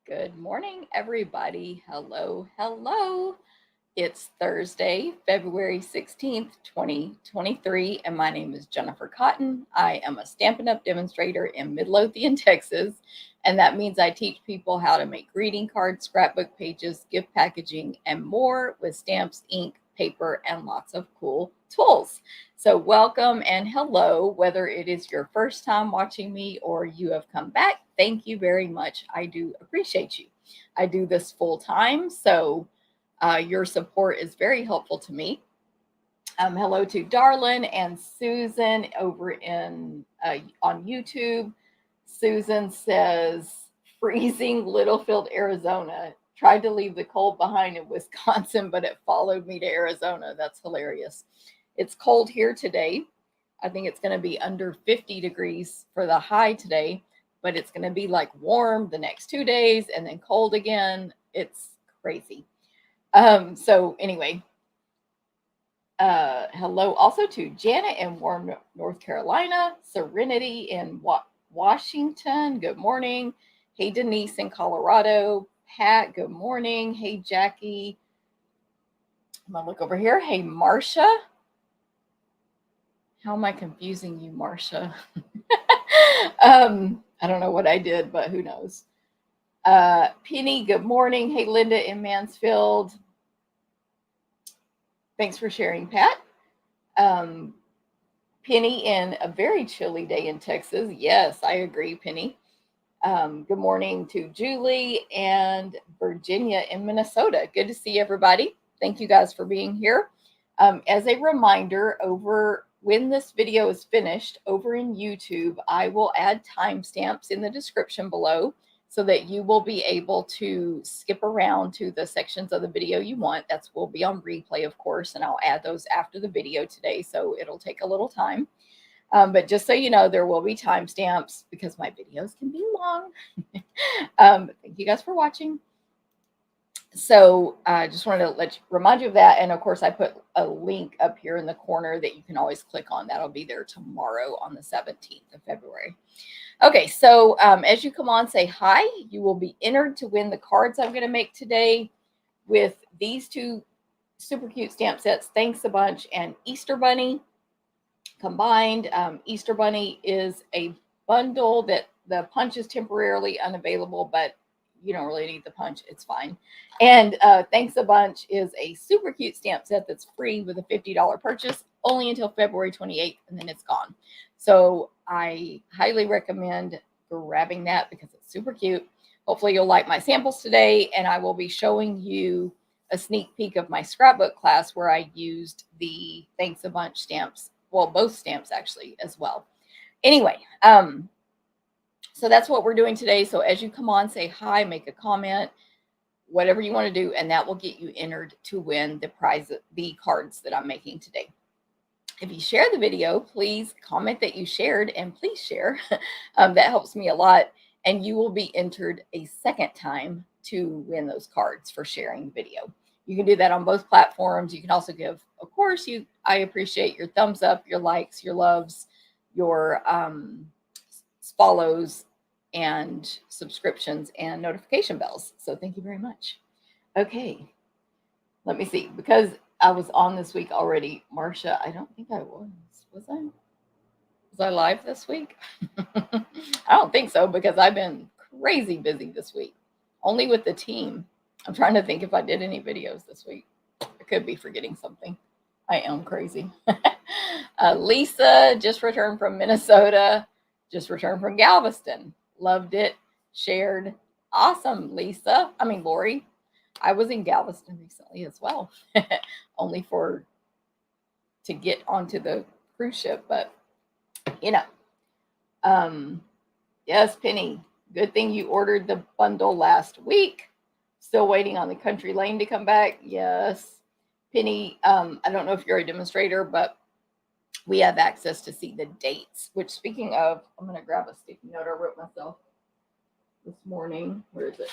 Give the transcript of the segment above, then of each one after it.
Good morning, everybody. Hello, hello. It's Thursday, February 16th, 2023, and my name is Jennifer Cotton. I am a Stampin' Up! Demonstrator in Midlothian, Texas, and that means I teach people how to make greeting cards, scrapbook pages, gift packaging, and more with stamps, ink, paper, and lots of cool tools. So, welcome and hello, whether it is your first time watching me or you have come back. Thank you very much. I do appreciate you. I do this full time, so your support is very helpful to me. Hello to Darlin and Susan over in on YouTube. Susan says, freezing Littlefield, Arizona. Tried to leave the cold behind in Wisconsin, but it followed me to Arizona. That's hilarious. It's cold here today. I think it's going to be under 50 degrees for the high today, but it's going to be like warm the next 2 days and then cold again. It's crazy. So anyway, hello also to Janet in Warm, North Carolina, Serenity in Washington. Good morning. Hey, Denise in Colorado. Pat, good morning. Hey, Jackie. I'm going to look over here. Hey, Marcia. How am I confusing you, Marcia? I don't know what I did, but who knows. Penny, good morning. Hey, Linda in Mansfield. Thanks for sharing, Pat. Penny in a very chilly day in Texas. Yes, I agree, Penny. Good morning to Julie and Virginia in Minnesota. Good to see everybody. Thank you guys for being here. As a reminder, when this video is finished over in YouTube, I will add timestamps in the description below so that you will be able to skip around to the sections of the video you want. That will be on replay, of course, and I'll add those after the video today, so it'll take a little time. But just so you know, there will be timestamps because my videos can be long. Thank you guys for watching. So I just wanted to remind you of that. And of course, I put a link up here in the corner that you can always click on. That'll be there tomorrow on the 17th of February. Okay, so as you come on, say hi. You will be entered to win the cards I'm going to make today with these two super cute stamp sets, Thanks a Bunch and Easter Bunny combined. Easter Bunny is a bundle that the punch is temporarily unavailable, but you don't really need the punch. It's fine. And Thanks a Bunch is a super cute stamp set that's free with a $50 purchase only until February 28th, and then it's gone. So I highly recommend grabbing that because it's super cute. Hopefully you'll like my samples today, and I will be showing you a sneak peek of my scrapbook class where I used the Thanks a Bunch stamps. Well, both stamps actually as well. Anyway, so that's what we're doing today. So as you come on, say hi, make a comment, whatever you want to do, and that will get you entered to win the cards that I'm making today. If you share the video, please comment that you shared, and please share. That helps me a lot, and you will be entered a second time to win those cards for sharing the video. You can do that on both platforms. You can also give, of course, I appreciate your thumbs up, your likes, your loves, your follows, and subscriptions and notification bells. So thank you very much. Okay, let me see. Because I was on this week already, Marcia, I don't think I was. Was I? Was I live this week? I don't think so because I've been crazy busy this week. Only with the team. I'm trying to think if I did any videos this week. I could be forgetting something. I am crazy. Lisa just returned from Minnesota. Just returned from Galveston. Loved it. Shared. Awesome, Lisa. Lori. I was in Galveston recently as well. Only to get onto the cruise ship, but yes, Penny. Good thing you ordered the bundle last week. Still waiting on the Country Lane to come back. Yes. Penny, I don't know if you're a demonstrator, but we have access to see the dates, which speaking of, I'm going to grab a sticky note I wrote myself this morning. Where is it?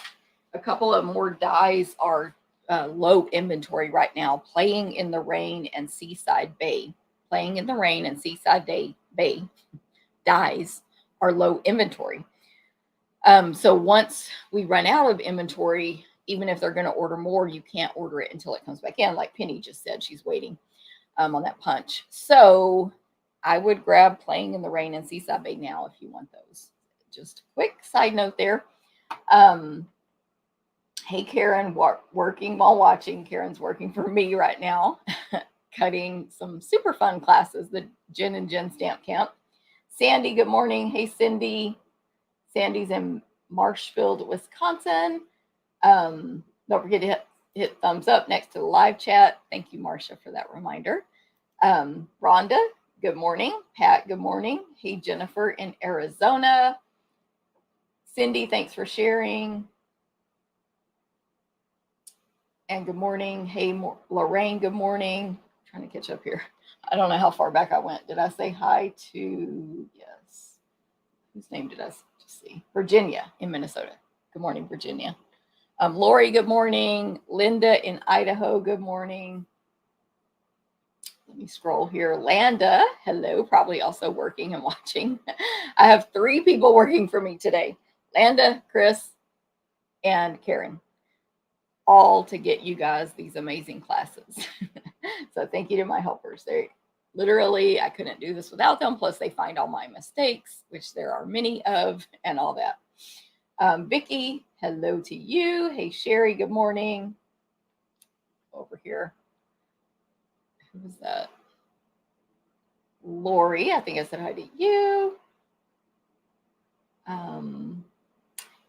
A couple of more dies are low inventory right now. Playing in the Rain and Seaside Bay. Playing in the Rain and Seaside Bay dies are low inventory. So once we run out of inventory, even if they're going to order more, you can't order it until it comes back in. Like Penny just said, she's waiting on that punch. So I would grab Playing in the Rain and Seaside Bay now if you want those. Just a quick side note there. Hey, Karen, working while watching. Karen's working for me right now, cutting some super fun classes, the Jen and Jen Stamp Camp. Sandy, good morning. Hey, Cindy. Sandy's in Marshfield, Wisconsin. Don't forget to hit thumbs up next to the live chat. Thank you, Marcia, for that reminder. Rhonda, good morning. Pat, good morning. Hey, Jennifer in Arizona. Cindy, thanks for sharing. And good morning. Hey, Lorraine, good morning. I'm trying to catch up here. I don't know how far back I went. Did I say hi to, yes. Whose name did I just see? Virginia in Minnesota. Good morning, Virginia. Lori, good morning. Linda in Idaho, good morning. Let me scroll here. Landa, hello, probably also working and watching. I have 3 people working for me today. Landa, Chris, and Karen, all to get you guys these amazing classes. So thank you to my helpers. They literally, I couldn't do this without them. Plus they find all my mistakes, which there are many of, and all that. Vicki, hello to you. Hey, Sherry, good morning. Over here. Who was that? Lori, I think I said hi to you.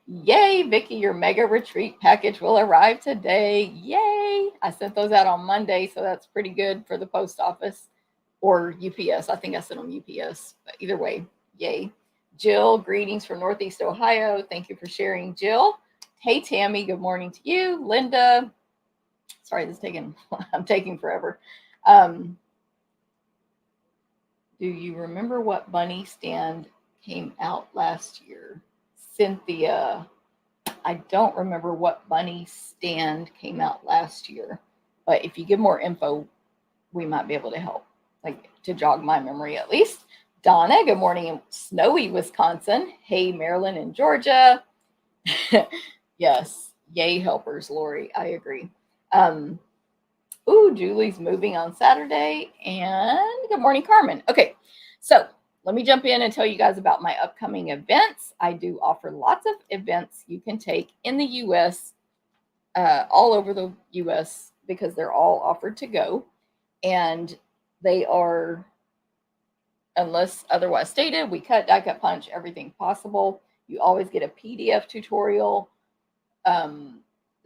Yay, Vicki, your mega retreat package will arrive today. Yay. I sent those out on Monday, so that's pretty good for the post office or UPS. I think I sent them UPS, but either way, yay. Jill, greetings from Northeast Ohio. Thank you for sharing, Jill. Hey, Tammy, good morning to you. Linda, sorry, this is taking, I'm taking forever. Do you remember what bunny stand came out last year? Cynthia, I don't remember what bunny stand came out last year, but if you give more info, we might be able to help, like to jog my memory at least. Donna, good morning in snowy Wisconsin. Hey, Maryland and Georgia. Yes, yay helpers, Lori, I agree. Julie's moving on Saturday, and good morning, Carmen. Okay, so let me jump in and tell you guys about my upcoming events. I do offer lots of events you can take in the U.S., all over the U.S., because they're all offered to go. And they are, unless otherwise stated, we cut, die cut, punch, everything possible. You always get a PDF tutorial.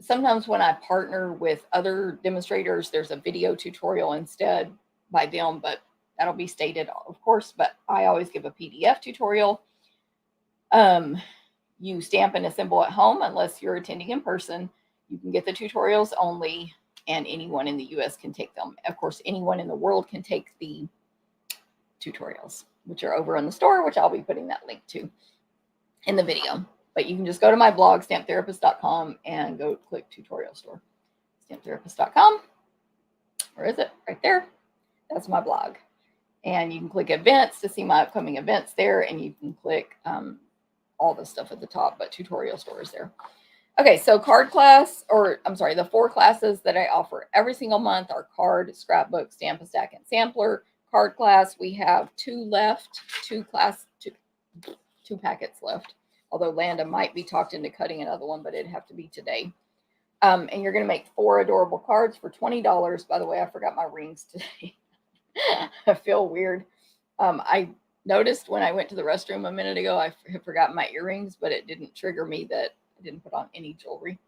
Sometimes when I partner with other demonstrators, there's a video tutorial instead by them, but that'll be stated, of course, but I always give a PDF tutorial. You stamp and assemble at home unless you're attending in person. You can get the tutorials only, and anyone in the US can take them. Of course, anyone in the world can take the tutorials, which are over in the store, which I'll be putting that link to in the video. But you can just go to my blog, stamptherapist.com, and go click tutorial store. Stamptherapist.com. Where is it? Right there. That's my blog. And you can click events to see my upcoming events there, and you can click all the stuff at the top, but tutorial store is there. Okay, so card class, or I'm sorry, the 4 classes that I offer every single month are card, scrapbook, stamp a stack, and sampler. Card class, we have 2 left, 2 packets left. Although Landa might be talked into cutting another one, but it'd have to be today. And you're going to make 4 adorable cards for $20. By the way, I forgot my rings today. I feel weird. I noticed when I went to the restroom a minute ago, I had forgotten my earrings, but it didn't trigger me that I didn't put on any jewelry.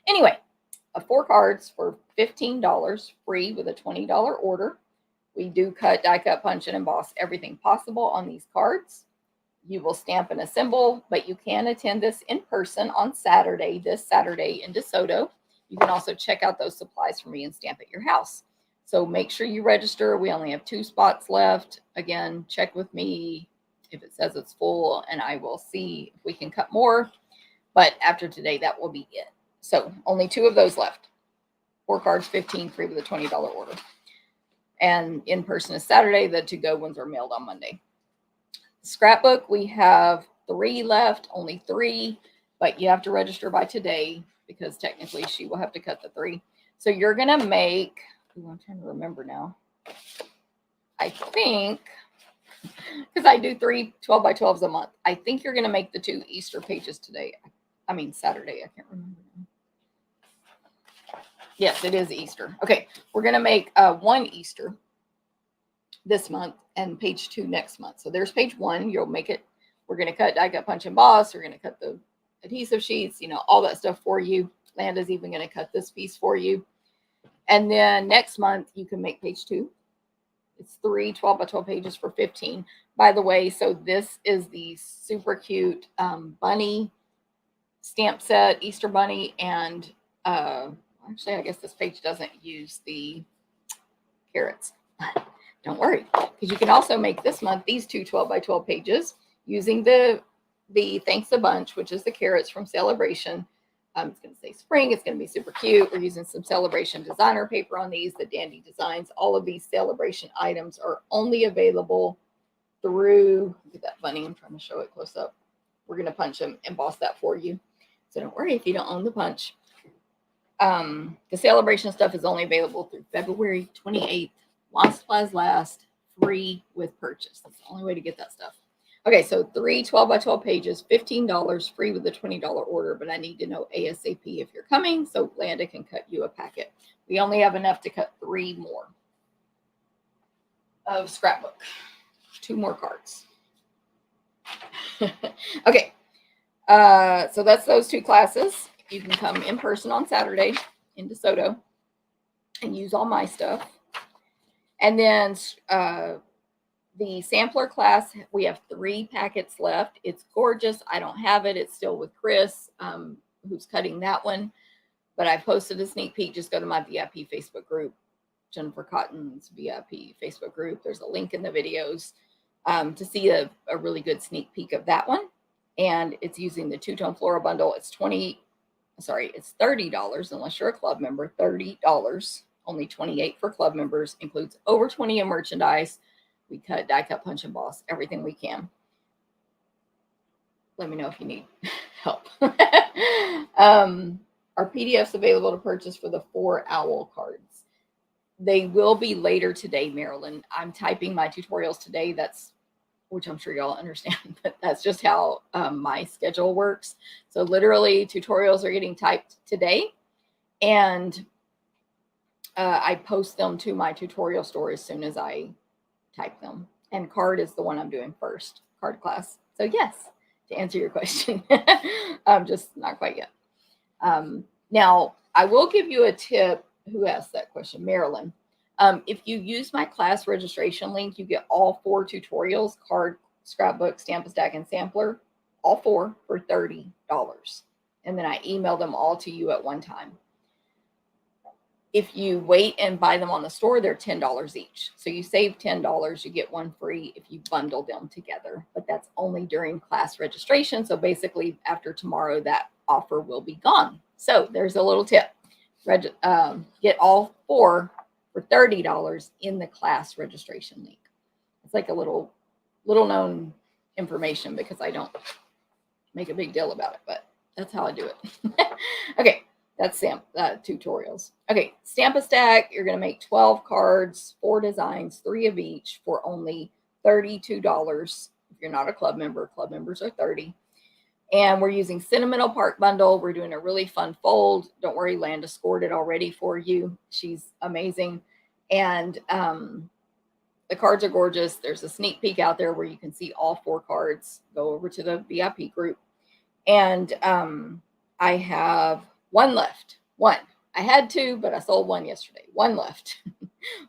Anyway, 4 cards for $15, free with a $20 order. We do cut, die cut, punch, and emboss everything possible on these cards. You will stamp and assemble, but you can attend this in person on Saturday, this Saturday in DeSoto. You can also check out those supplies for me and stamp at your house. So make sure you register. We only have 2 spots left. Again, check with me if it says it's full, and I will see if we can cut more. But after today, that will be it. So only 2 of those left. 4 cards, 15, free with a $20 order. And in person is Saturday. The to-go ones are mailed on Monday. Scrapbook, we have 3 left, only 3. but you have to register by today because technically she will have to cut the 3. So you're going to make, I'm trying to remember now. I think, because I do 3 12 by 12s a month, I think you're going to make the 2 Easter pages today. I mean, Saturday. I can't remember now. Yes, it is Easter. Okay, we're going to make 1 Easter this month and page 2 next month. So there's page 1. You'll make it. We're going to cut die cut punch emboss. We're going to cut the adhesive sheets, all that stuff for you. Landa's even going to cut this piece for you. And then next month you can make page 2. It's 3 12 by 12 pages for $15. By the way, so this is the super cute bunny stamp set, Easter bunny, and actually I guess this page doesn't use the carrots. Don't worry, because you can also make this month these 2 12 by 12 pages using the Thanks a Bunch, which is the carrots from Celebration. It's going to say spring. It's going to be super cute. We're using some Celebration designer paper on these, the Dandy Designs. All of these Celebration items are only available through, look at that bunny. I'm trying to show it close up. We're going to punch them, emboss that for you. So don't worry if you don't own the punch. The Celebration stuff is only available through February 28th. While supplies last, free with purchase. That's the only way to get that stuff. Okay, so 3 12 by 12 pages, $15, free with a $20 order, but I need to know ASAP if you're coming so Landa can cut you a packet. We only have enough to cut 3 more of scrapbook, 2 more cards. Okay, so that's those 2 classes. You can come in person on Saturday in DeSoto and use all my stuff. And then the sampler class, we have 3 packets left. It's gorgeous. I don't have it. It's still with Chris, who's cutting that one. But I posted a sneak peek. Just go to my VIP Facebook group, Jennifer Cotton's VIP Facebook group. There's a link in the videos to see a really good sneak peek of that one. And it's using the 2-tone floral bundle. It's $30 unless you're a club member. $30. Only $28 for club members. Includes over 20 in merchandise. We cut, die cut, punch, emboss, everything we can. Let me know if you need help. Our PDFs available to purchase for the 4 owl cards. They will be later today, Marilyn. I'm typing my tutorials today. Which I'm sure y'all understand, but that's just how my schedule works. So literally tutorials are getting typed today, and I post them to my tutorial store as soon as I type them. And card is the one I'm doing first, card class. So yes, to answer your question, just not quite yet. Now, I will give you a tip. Who asked that question? Marilyn. If you use my class registration link, you get all 4 tutorials, card, scrapbook, Stamp-A-Stack, and sampler, all 4 for $30. And then I email them all to you at one time. If you wait and buy them on the store, they're $10 each. So you save $10, you get 1 free if you bundle them together. But that's only during class registration. So basically after tomorrow, that offer will be gone. So there's a little tip. Get all 4 for $30 in the class registration link. It's like a little known information because I don't make a big deal about it, but that's how I do it. Okay. That's tutorials. Okay, Stamp-A-Stack, you're going to make 12 cards, 4 designs, 3 of each for only $32. If you're not a club member, club members are $30. And we're using Sentimental Park Bundle. We're doing a really fun fold. Don't worry, Landa scored it already for you. She's amazing. And the cards are gorgeous. There's a sneak peek out there where you can see all 4 cards. Go over to the VIP group. And I have 1 left. 1. I had 2, but I sold 1 yesterday. 1 left.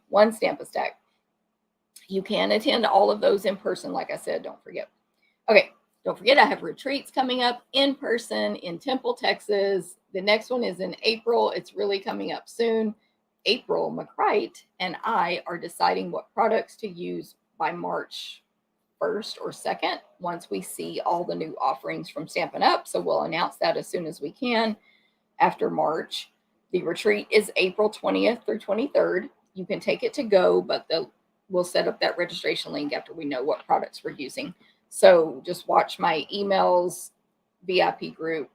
1 Stamp-A-Stack. You can attend all of those in person, like I said. Don't forget. Okay. Don't forget, I have retreats coming up in person in Temple, Texas. The next one is in April. It's really coming up soon. April McCrite and I are deciding what products to use by March 1st or 2nd once we see all the new offerings from Stampin' Up. So we'll announce that as soon as we can. After March. The retreat is April 20th through 23rd. You can take it to go, but we'll set up that registration link after we know what products we're using. So just watch my emails, VIP group,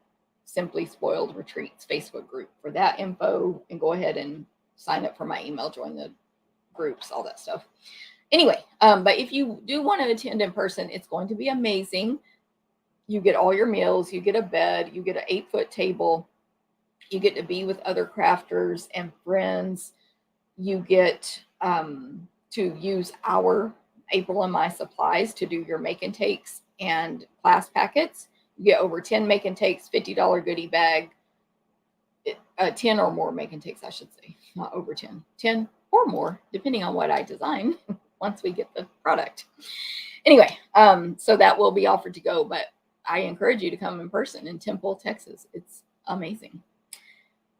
Simply Spoiled Retreats Facebook group for that info, and go ahead and sign up for my email, join the groups, all that stuff. Anyway, but if you do want to attend in person, it's going to be amazing. You get all your meals, you get a bed, you get an 8-foot table, you get to be with other crafters and friends. You get to use our April and my supplies to do your make and takes and class packets. You get over 10 make and takes, $50 goodie bag, 10 or more make and takes, I should say, not over 10, 10 or more, depending on what I design once we get the product. Anyway, so that will be offered to go, but I encourage you to come in person in Temple, Texas. It's amazing.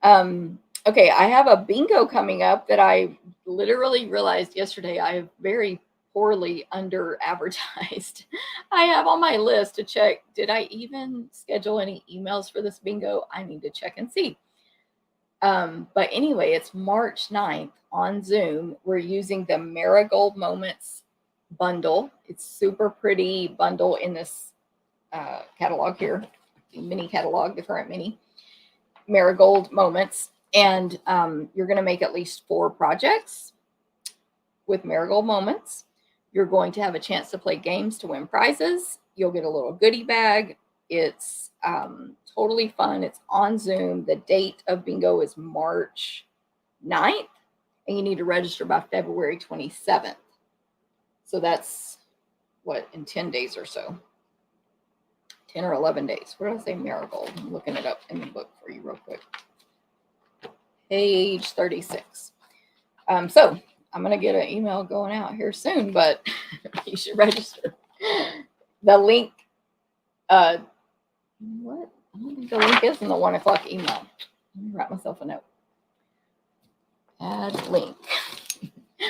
Okay, I have a bingo coming up that I literally realized yesterday I have very poorly under advertised. I have on my list to check, did I even schedule any emails for this bingo? I need to check and see. But anyway, it's March 9th on Zoom. We're using the Marigold Moments bundle. It's super pretty bundle in this catalog here, the mini catalog, the current mini Marigold Moments. And you're going to make at least 4 projects with Marigold Moments. You're going to have a chance to play games to win prizes. You'll get a little goodie bag. It's totally fun. It's on Zoom. The date of bingo is March 9th, and you need to register by February 27th. So that's what, in 10 days or so. 10 or 11 days. What did I say? Marigold. I'm looking it up in the book for you real quick. Page 36. So I'm going to get an email going out here soon, but you should register. The link, what? I don't think the link is in the 1 o'clock email. Let me write myself a note. Add link.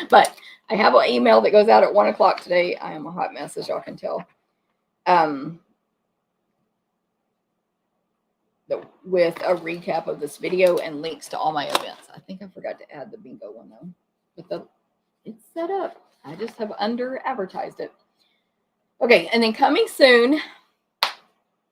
But I have an email that goes out at 1 o'clock today. I am a hot mess, as y'all can tell. With a recap of this video and links to all my events. I think I forgot to add the bingo one though, but it's set up. I just have under advertised it. Okay, and then coming soon,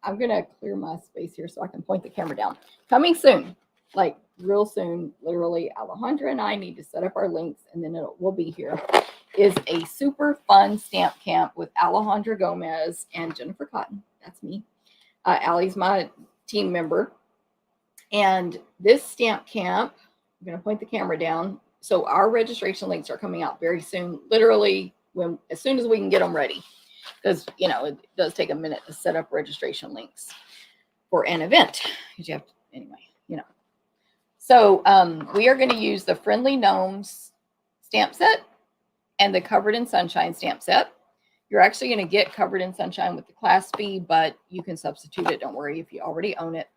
I'm gonna clear my space here so I can point the camera down. Coming soon, like real soon, literally, Alejandra and I need to set up our links, and then we'll be here. Is a super fun stamp camp with Alejandra Gomez and Jennifer Cotton. That's me. Allie's my team member. And this stamp camp, I'm going to point the camera down. So our registration links are coming out very soon, literally as soon as we can get them ready. Because, you know, it does take a minute to set up registration links for an event. Because you have to, anyway, you know. So we are going to use the Friendly Gnomes stamp set and the Covered in Sunshine stamp set. You're actually going to get Covered in Sunshine with the class fee, but you can substitute it. Don't worry if you already own it.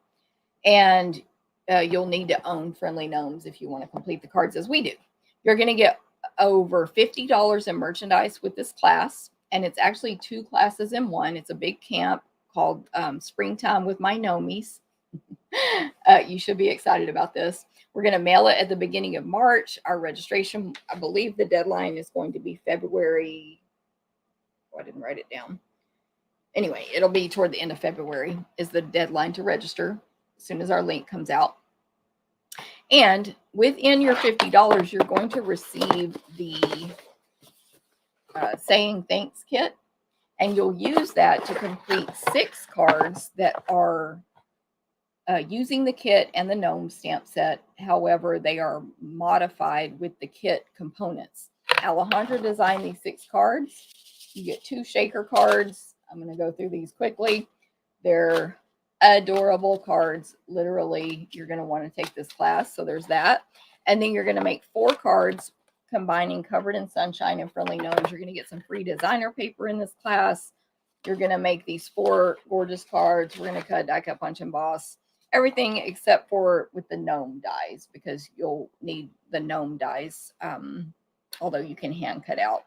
And you'll need to own Friendly Gnomes if you want to complete the cards as we do. You're going to get over $50 in merchandise with this class. And it's actually 2 classes in one. It's a big camp called Springtime with My Gnomies. You should be excited about this. We're going to mail it at the beginning of March. Our registration, I believe the deadline is going to be February. Oh, I didn't write it down. Anyway, it'll be toward the end of February is the deadline to register as soon as our link comes out. And within your $50, you're going to receive the Saying Thanks kit. And you'll use that to complete 6 cards that are using the kit and the gnome stamp set. However, they are modified with the kit components. Alejandra designed these 6 cards. You get 2 shaker cards. I'm going to go through these quickly. They're adorable cards. Literally, you're going to want to take this class. So there's that. And then you're going to make 4 cards combining Covered in Sunshine and Friendly Gnomes. You're going to get some free designer paper in this class. You're going to make these 4 gorgeous cards. We're going to cut, die cut, punch, emboss. Everything except for with the gnome dies, because you'll need the gnome dies. Although you can hand cut out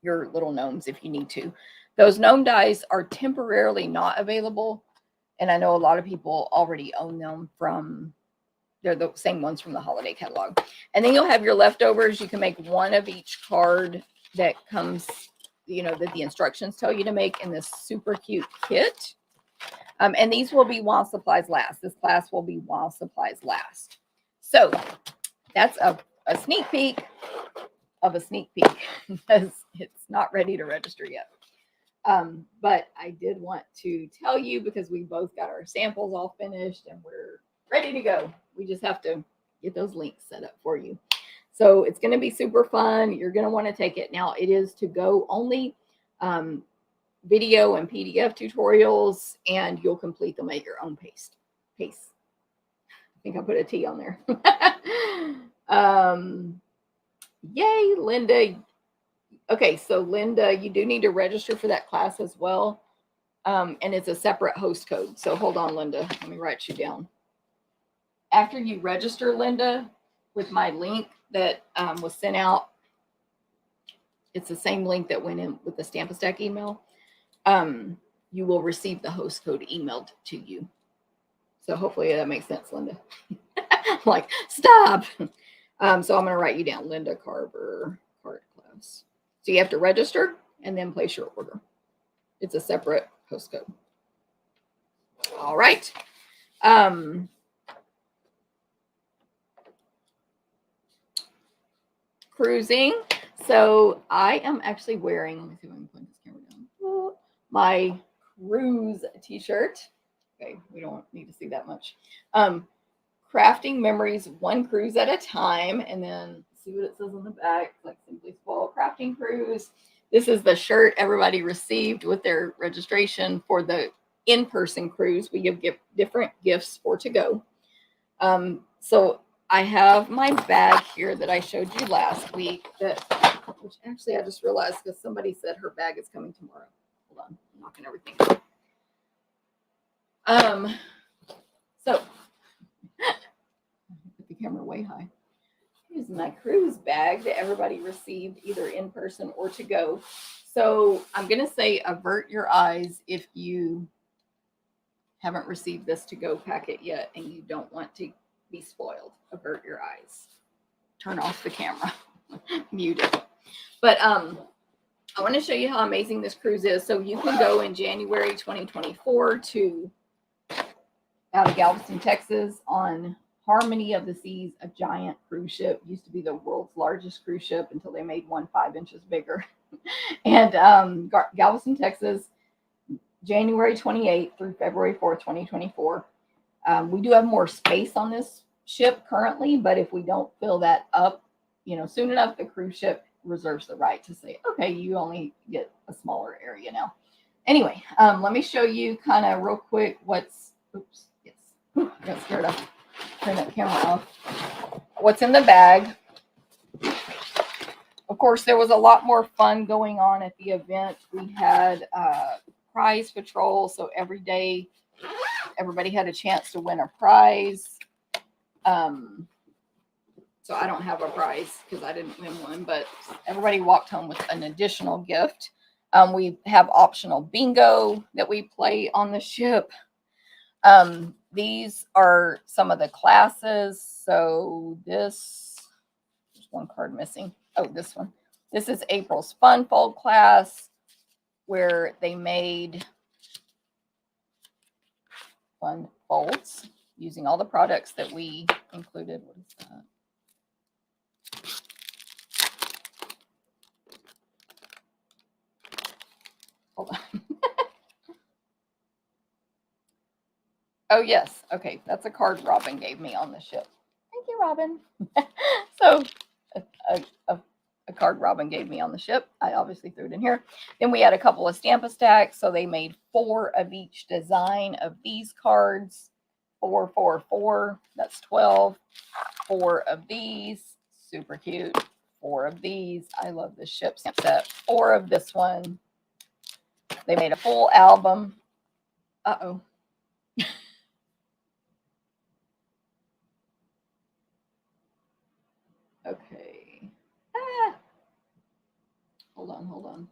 your little gnomes if you need to. Those gnome dies are temporarily not available. And I know a lot of people already own them from, they're the same ones from the holiday catalog. And then you'll have your leftovers. You can make 1 of each card that comes, you know, that the instructions tell you to make in this super cute kit. And these will be while supplies last. This class will be while supplies last. So that's a sneak peek of a sneak peek because it's not ready to register yet. But I did want to tell you because we both got our samples all finished and we're ready to go. We just have to get those links set up for you. So it's going to be super fun. You're going to want to take it. Now it is to go only, video and PDF tutorials, and you'll complete them at your own pace. I think I put a T on there. Yay, Linda. Okay, so Linda, you do need to register for that class as well. And it's a separate host code. So hold on, Linda. Let me write you down. After you register, Linda, with my link that was sent out, it's the same link that went in with the Stamp Stack email. You will receive the host code emailed to you. So hopefully that makes sense, Linda. I'm like, stop. So I'm going to write you down, Linda Carver card class. So you have to register and then place your order. It's a separate host code. All right. Cruising. So I am actually wearing, let me see if I can point this camera down, my cruise t-shirt. Okay, we don't need to see that much. Crafting memories, one cruise at a time. And then see what it says on the back, like Simply Spoiled Crafting Cruise. This is the shirt everybody received with their registration for the in-person cruise. We give different gifts for to go. So I have my bag here that I showed you last week, which actually I just realized because somebody said her bag is coming tomorrow. Hold on, I'm knocking everything. So put the camera way high. Here's my cruise bag that everybody received either in person or to go. So I'm gonna say avert your eyes if you haven't received this to go packet yet and you don't want to be spoiled. Avert your eyes. Turn off the camera. Mute it. But I want to show you how amazing this cruise is. So you can go in January 2024 to out of Galveston, Texas on Harmony of the Seas, a giant cruise ship. Used to be the world's largest cruise ship until they made one 5 inches bigger. And Galveston, Texas, January 28th through February 4th, 2024. We do have more space on this ship currently, but if we don't fill that up, soon enough, the cruise ship reserves the right to say, okay, you only get a smaller area now. Anyway, let me show you kind of real quick I got scared of turn that camera off. What's in the bag? Of course, there was a lot more fun going on at the event. We had prize patrol, so every day everybody had a chance to win a prize. So I don't have a prize because I didn't win one, but everybody walked home with an additional gift. We have optional bingo that we play on the ship. These are some of the classes. So there's one card missing. Oh, this one. This is April's Fun Fold class where they made fun folds using all the products that we included. What is that? Hold on. Oh, yes. Okay. That's a card Robin gave me on the ship. Thank you, Robin. So a card Robin gave me on the ship. I obviously threw it in here. Then we had a couple of Stamp Stacks. So they made 4 of each design of these cards. 4, 4, 4. That's 12. 4 of these. Super cute. 4 of these. I love this ship set. 4 of this one. They made a full album. Uh-oh. Okay. Hold on.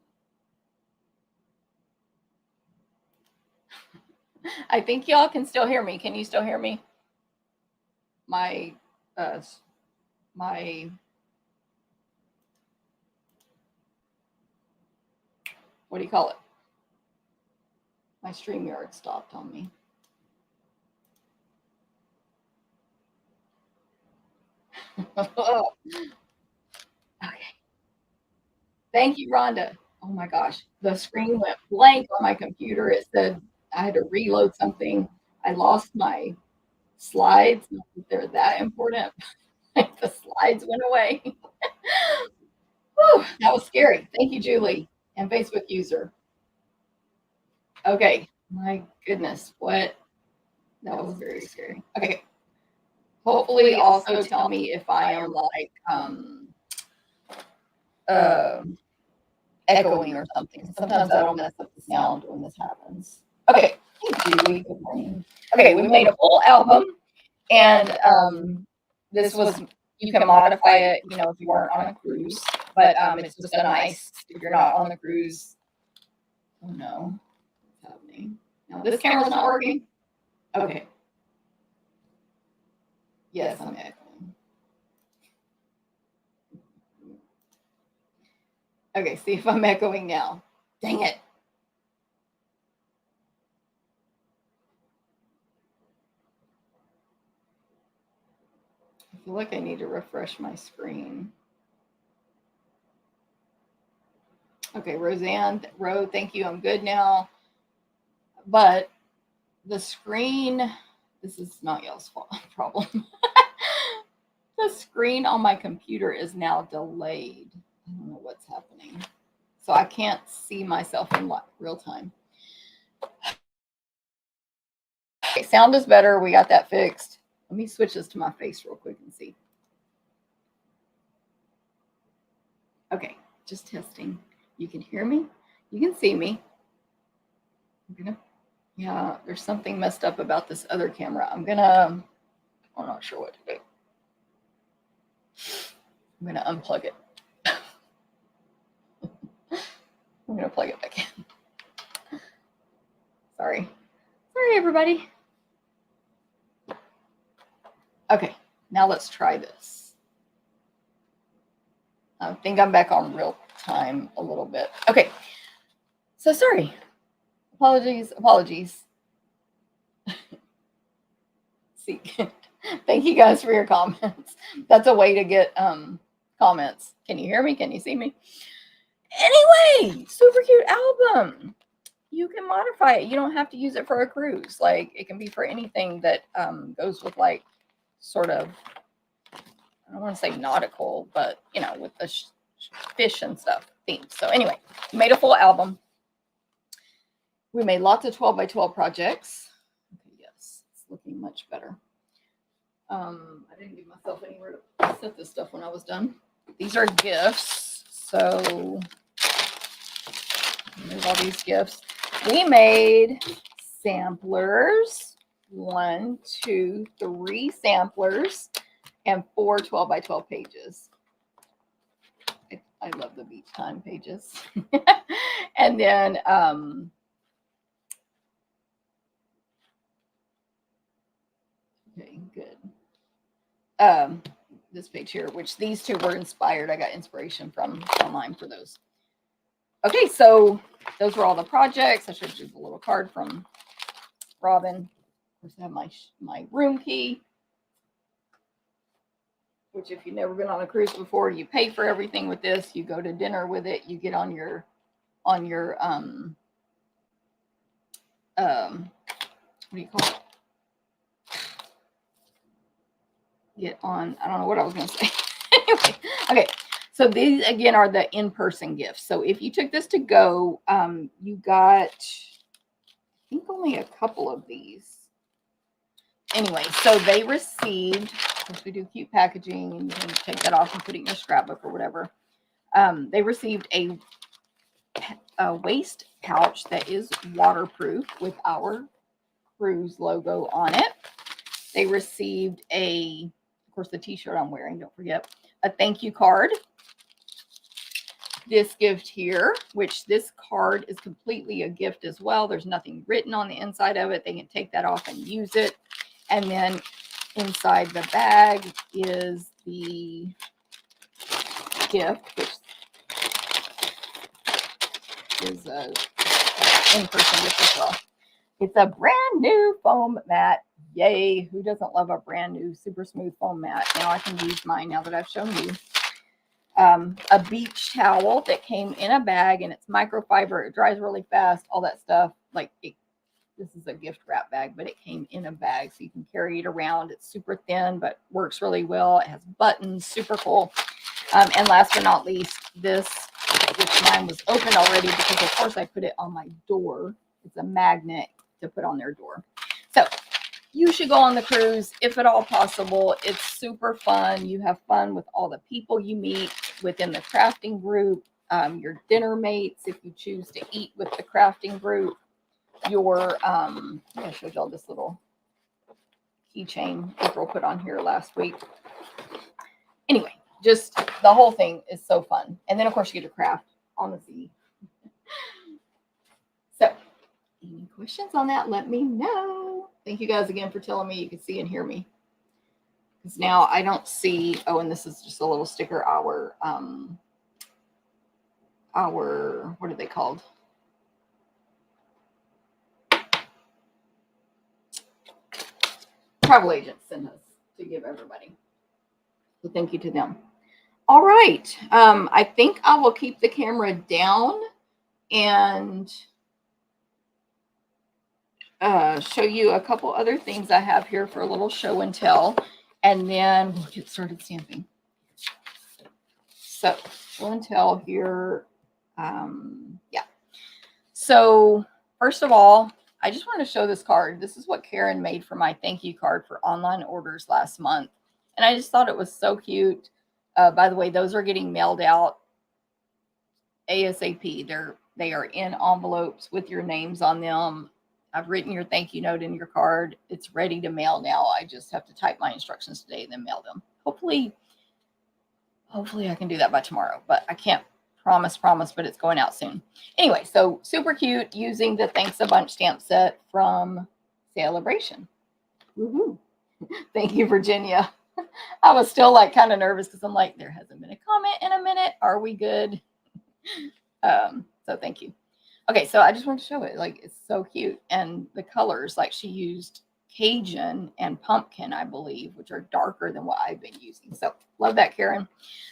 I think y'all can still hear me. Can you still hear me? My what do you call it? My StreamYard stopped on me. Okay. Thank you, Rhonda. Oh my gosh. The screen went blank on my computer. It said I had to reload something. I lost my slides. Not that they're that important. The slides went away. Whew, that was scary. Thank you, Julie, and Facebook user. Okay. My goodness. What? That was very scary. Okay. Hopefully also tell me if I am like echoing or something. Sometimes that'll mess up the sound when this happens. Okay. Hey, Julie. Good morning. Okay, we made a full album, and this was, you can modify it, you know, if you weren't on a cruise, but it's just a nice, if you're not on the cruise. Oh no, what's happening? Now this camera's not working. Okay. Yes, I'm echoing. Okay, see if I'm echoing now. Dang it. I feel like I need to refresh my screen. Okay, Roseanne, thank you. I'm good now. But the screen, this is not y'all's fault problem. The screen on my computer is now delayed. I don't know what's happening. So I can't see myself in real time. Okay, sound is better. We got that fixed. Let me switch this to my face real quick and see. Okay, just testing. You can hear me. You can see me. Yeah, there's something messed up about this other camera. I'm not sure what to do. I'm gonna unplug it. I'm gonna plug it back in. Sorry, everybody. Okay, now let's try this. I think I'm back on real time a little bit. Okay, so sorry. Apologies. See, thank you guys for your comments. That's a way to get comments. Can you hear me? Can you see me? Anyway, super cute album. You can modify it. You don't have to use it for a cruise. Like, it can be for anything that goes with, like, sort of, I don't want to say nautical, but, you know, with the fish and stuff themes. So anyway, made a full album. We made lots of 12 by 12 projects. Okay, yes, it's looking much better. I didn't give myself anywhere to set this stuff when I was done. These are gifts. So there's all these gifts. We made samplers, 1, 2, 3 samplers, and 4 12 by 12 pages. I love the beach time pages. And then okay, good. This page here, which these two were inspired. I got inspiration from online for those. Okay, so those were all the projects. I showed you the little card from Robin. Of course, I have my room key, which if you've never been on a cruise before, you pay for everything with this. You go to dinner with it. You get on your what do you call it? Get on, I don't know what I was going to say. Anyway, okay. So these, again, are the in-person gifts. So if you took this to go, you got, I think, only a couple of these. Anyway, so they received, of course, we do cute packaging, and you can take that off and put it in your scrapbook or whatever. They received a waist pouch that is waterproof with our cruise logo on it. They received of course, the t-shirt I'm wearing, don't forget, a thank you card. This gift here, which this card is completely a gift as well. There's nothing written on the inside of it. They can take that off and use it. And then inside the bag is the gift, which is a in-person gift as well. It's a brand new foam mat. Yay. Who doesn't love a brand new super smooth foam mat? Now I can use mine now that I've shown you. A beach towel that came in a bag, and it's microfiber. It dries really fast, all that stuff. Like this is a gift wrap bag, but it came in a bag, so you can carry it around. It's super thin, but works really well. It has buttons, super cool. And last but not least, this, which mine was open already because of course I put it on my door. It's a magnet to put on their door. So you should go on the cruise if at all possible. It's super fun. You have fun with all the people you meet within the crafting group, your dinner mates if you choose to eat with the crafting group. Your I showed y'all this little keychain April put on here last week. Anyway, just the whole thing is so fun. And then of course you get to craft on the sea. So any questions on that, let me know. Thank you guys again for telling me you can see and hear me. Because now I don't see, oh, and this is just a little sticker, our what are they called? Travel agents send us to give everybody. So thank you to them. All right. I think I will keep the camera down and show you a couple other things I have here for a little show and tell, and then we'll get started stamping. So show and tell here. Yeah. So first of all, I just want to show this card. This is what Karen made for my thank you card for online orders last month. And I just thought it was so cute. By the way, those are getting mailed out ASAP. They are in envelopes with your names on them. I've written your thank you note in your card. It's ready to mail now. I just have to type my instructions today and then mail them. Hopefully I can do that by tomorrow, but I can't promise, but it's going out soon. Anyway, so super cute using the Thanks a Bunch stamp set from Celebration. Woohoo. Thank you, Virginia. I was still like kind of nervous because I'm like, there hasn't been a comment in a minute. Are we good? So thank you. Okay, so I just want to show it. Like, it's so cute. And the colors, like she used Cajun and pumpkin, I believe, which are darker than what I've been using. So love that, Karen.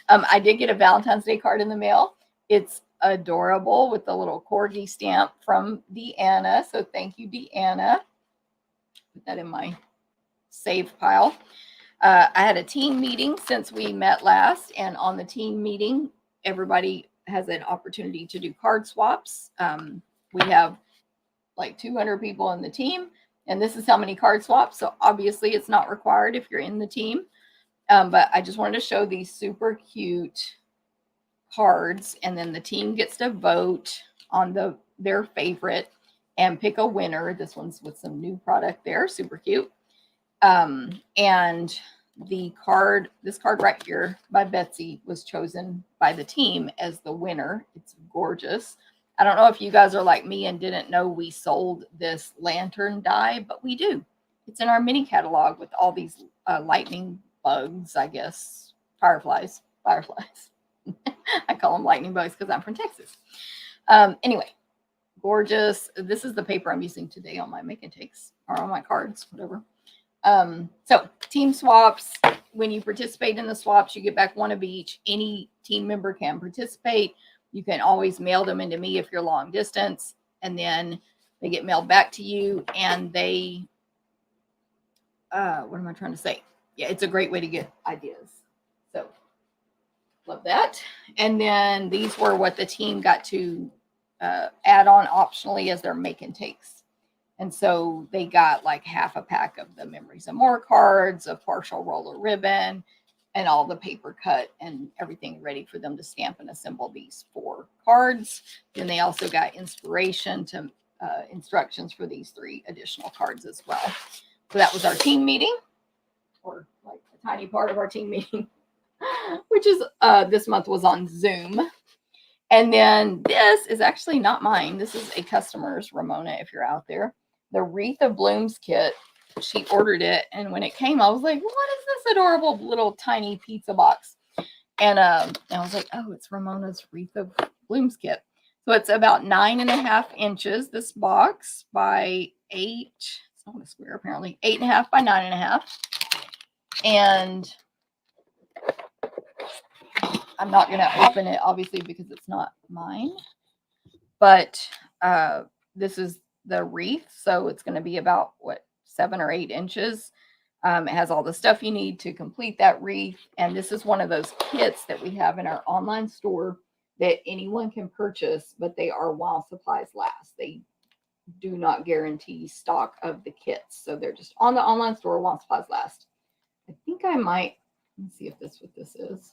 I did get a Valentine's Day card in the mail. It's adorable with the little corgi stamp from Deanna. So thank you, Deanna. Put that in my save pile. I had a team meeting since we met last, and on the team meeting, everybody has an opportunity to do card swaps. We have like 200 people in the team, and this is how many card swaps. So obviously it's not required if you're in the team. But I just wanted to show these super cute cards, and then the team gets to vote on their favorite and pick a winner. This one's with some new product there, super cute. And this card right here by Betsy was chosen by the team as the winner. It's gorgeous. I don't know if you guys are like me and didn't know we sold this lantern die, but we do. It's in our mini catalog with all these lightning bugs, I guess, fireflies. I call them lightning bugs because I'm from Texas. Anyway, gorgeous. This is the paper I'm using today on my make and takes, or on my cards, whatever. So team swaps, when you participate in the swaps, you get back one of each. Any team member can participate. You can always mail them into me if you're long distance, and then they get mailed back to you, and they, what am I trying to say? Yeah, it's a great way to get ideas. So love that. And then these were what the team got to add on optionally as their make and takes. And so they got like half a pack of the Memories of More cards, a partial roll of ribbon, and all the paper cut and everything ready for them to stamp and assemble these 4 cards. Then they also got inspiration to instructions for these 3 additional cards as well. So that was our team meeting, or like a tiny part of our team meeting, which is this month was on Zoom. And then this is actually not mine. This is a customer's, Ramona, if you're out there. The Wreath of Blooms kit. She ordered it, and when it came, I was like, what is this adorable little tiny pizza box? And I was like, oh, it's Ramona's Wreath of Blooms kit. So it's about 9.5 inches, this box, by 8. It's not a square, apparently. 8.5 by 9.5. And I'm not going to open it, obviously, because it's not mine. But this is the wreath. So it's going to be about, 7 or 8 inches. It has all the stuff you need to complete that wreath. And this is one of those kits that we have in our online store that anyone can purchase, but they are while supplies last. They do not guarantee stock of the kits. So they're just on the online store while supplies last. I think I might, let's see if this what this is.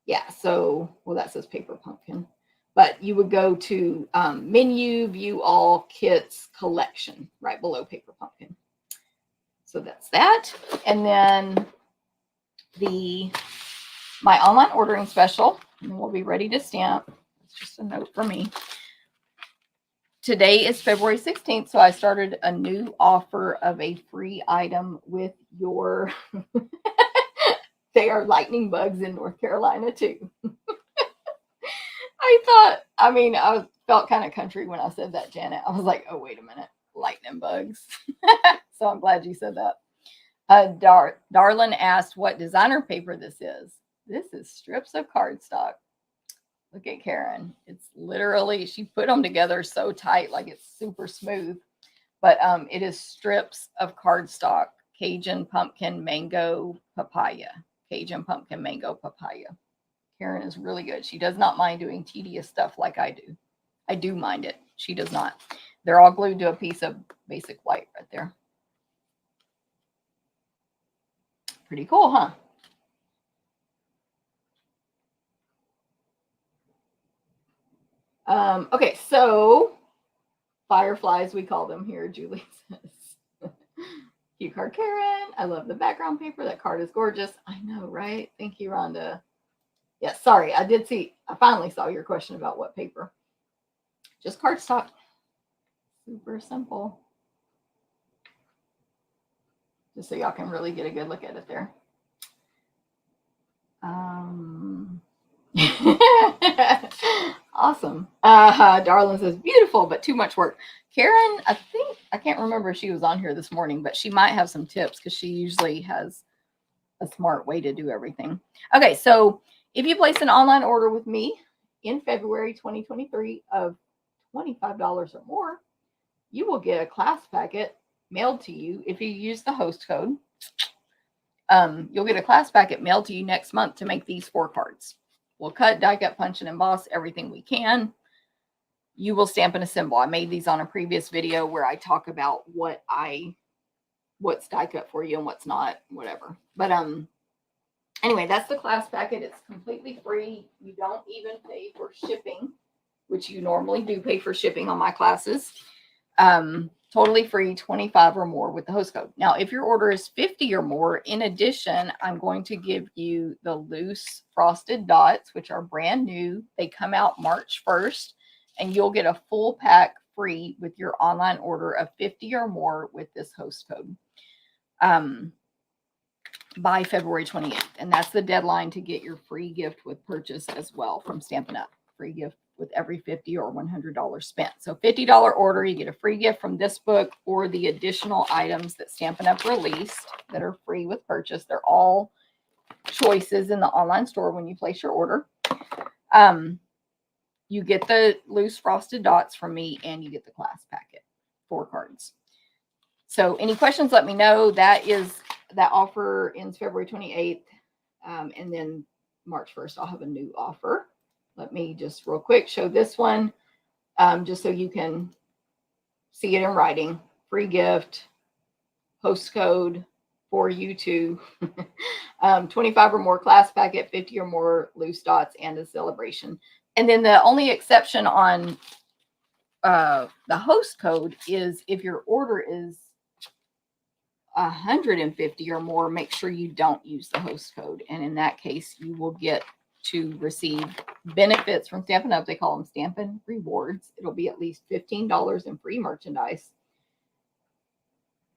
Yeah, so, well, that says paper pumpkin. But you would go to menu, view all, kits, collection, right below paper pumpkin. So that's that. And then my online ordering special, and we'll be ready to stamp. It's just a note for me. Today is February 16th, so I started a new offer of a free item with your, they are lightning bugs in North Carolina too. I felt kind of country when I said that, Janet. I was like, oh, wait a minute, lightning bugs. So I'm glad you said that. Darlin asked what designer paper this is. This is strips of cardstock. Look at Karen. It's literally, she put them together so tight, like it's super smooth. But it is strips of cardstock, Cajun pumpkin, mango, papaya. Cajun pumpkin, mango, papaya. Karen is really good. She does not mind doing tedious stuff like I do. I do mind it. She does not. They're all glued to a piece of basic white right there. Pretty cool, huh? Okay, so fireflies, we call them here, Julie says. Cute card, Karen. I love the background paper. That card is gorgeous. I know, right? Thank you, Rhonda. Yeah, sorry. I finally saw your question about what paper. Just cardstock. Super simple. Just so y'all can really get a good look at it there. Awesome. Darlin says, beautiful, but too much work. Karen, I can't remember if she was on here this morning, but she might have some tips because she usually has a smart way to do everything. Okay, so if you place an online order with me in February 2023 of $25 or more, you will get a class packet mailed to you if you use the host code. You'll get a class packet mailed to you next month to make these 4 cards. We'll cut, die cut, punch, and emboss everything we can. You will stamp and assemble. I made these on a previous video where I talk about what's die cut for you and what's not, whatever. But anyway, that's the class packet. It's completely free. You don't even pay for shipping, which you normally do pay for shipping on my classes. Totally free, 25 or more with the host code. Now, if your order is 50 or more, in addition, I'm going to give you the loose frosted dots, which are brand new. They come out March 1st, and you'll get a full pack free with your online order of 50 or more with this host code by February 28th. And that's the deadline to get your free gift with purchase as well from Stampin' Up. Free gift with every $50 or $100 spent. So $50 order, you get a free gift from this book or the additional items that Stampin' Up released that are free with purchase. They're all choices in the online store when you place your order. You get the loose frosted dots from me, and you get the class packet, 4 cards. So any questions, let me know. That offer ends February 28th. And then March 1st, I'll have a new offer. Let me just real quick show this one, just so you can see it in writing. Free gift, host code for you to 25 or more class packet, 50 or more loose dots, and a celebration. And then the only exception on the host code is if your order is 150 or more, make sure you don't use the host code. And in that case, you will get to receive benefits from Stampin' Up. They call them Stampin' Rewards. It'll be at least $15 in free merchandise.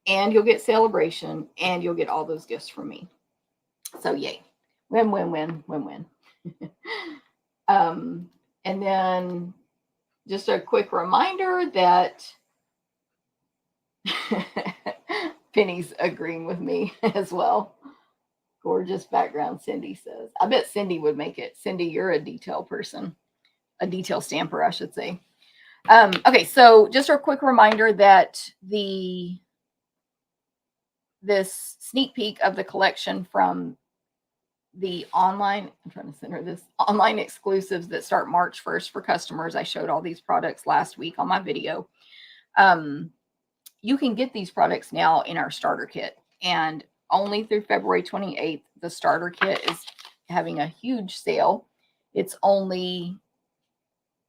And you'll get celebration, and you'll get all those gifts from me. So yay. Win, win, win, win, win. And then Just a quick reminder that Penny's agreeing with me as well. Gorgeous background, Cindy says. I bet Cindy would make it. Cindy, you're a detail person, a detail stamper, I should say. Okay, so just a quick reminder that this sneak peek of the collection from the online, I'm trying to center this, online exclusives that start March 1st for customers. I showed all these products last week on my video. You can get these products now in our starter kit, and only through February 28th, the starter kit is having a huge sale. It's only,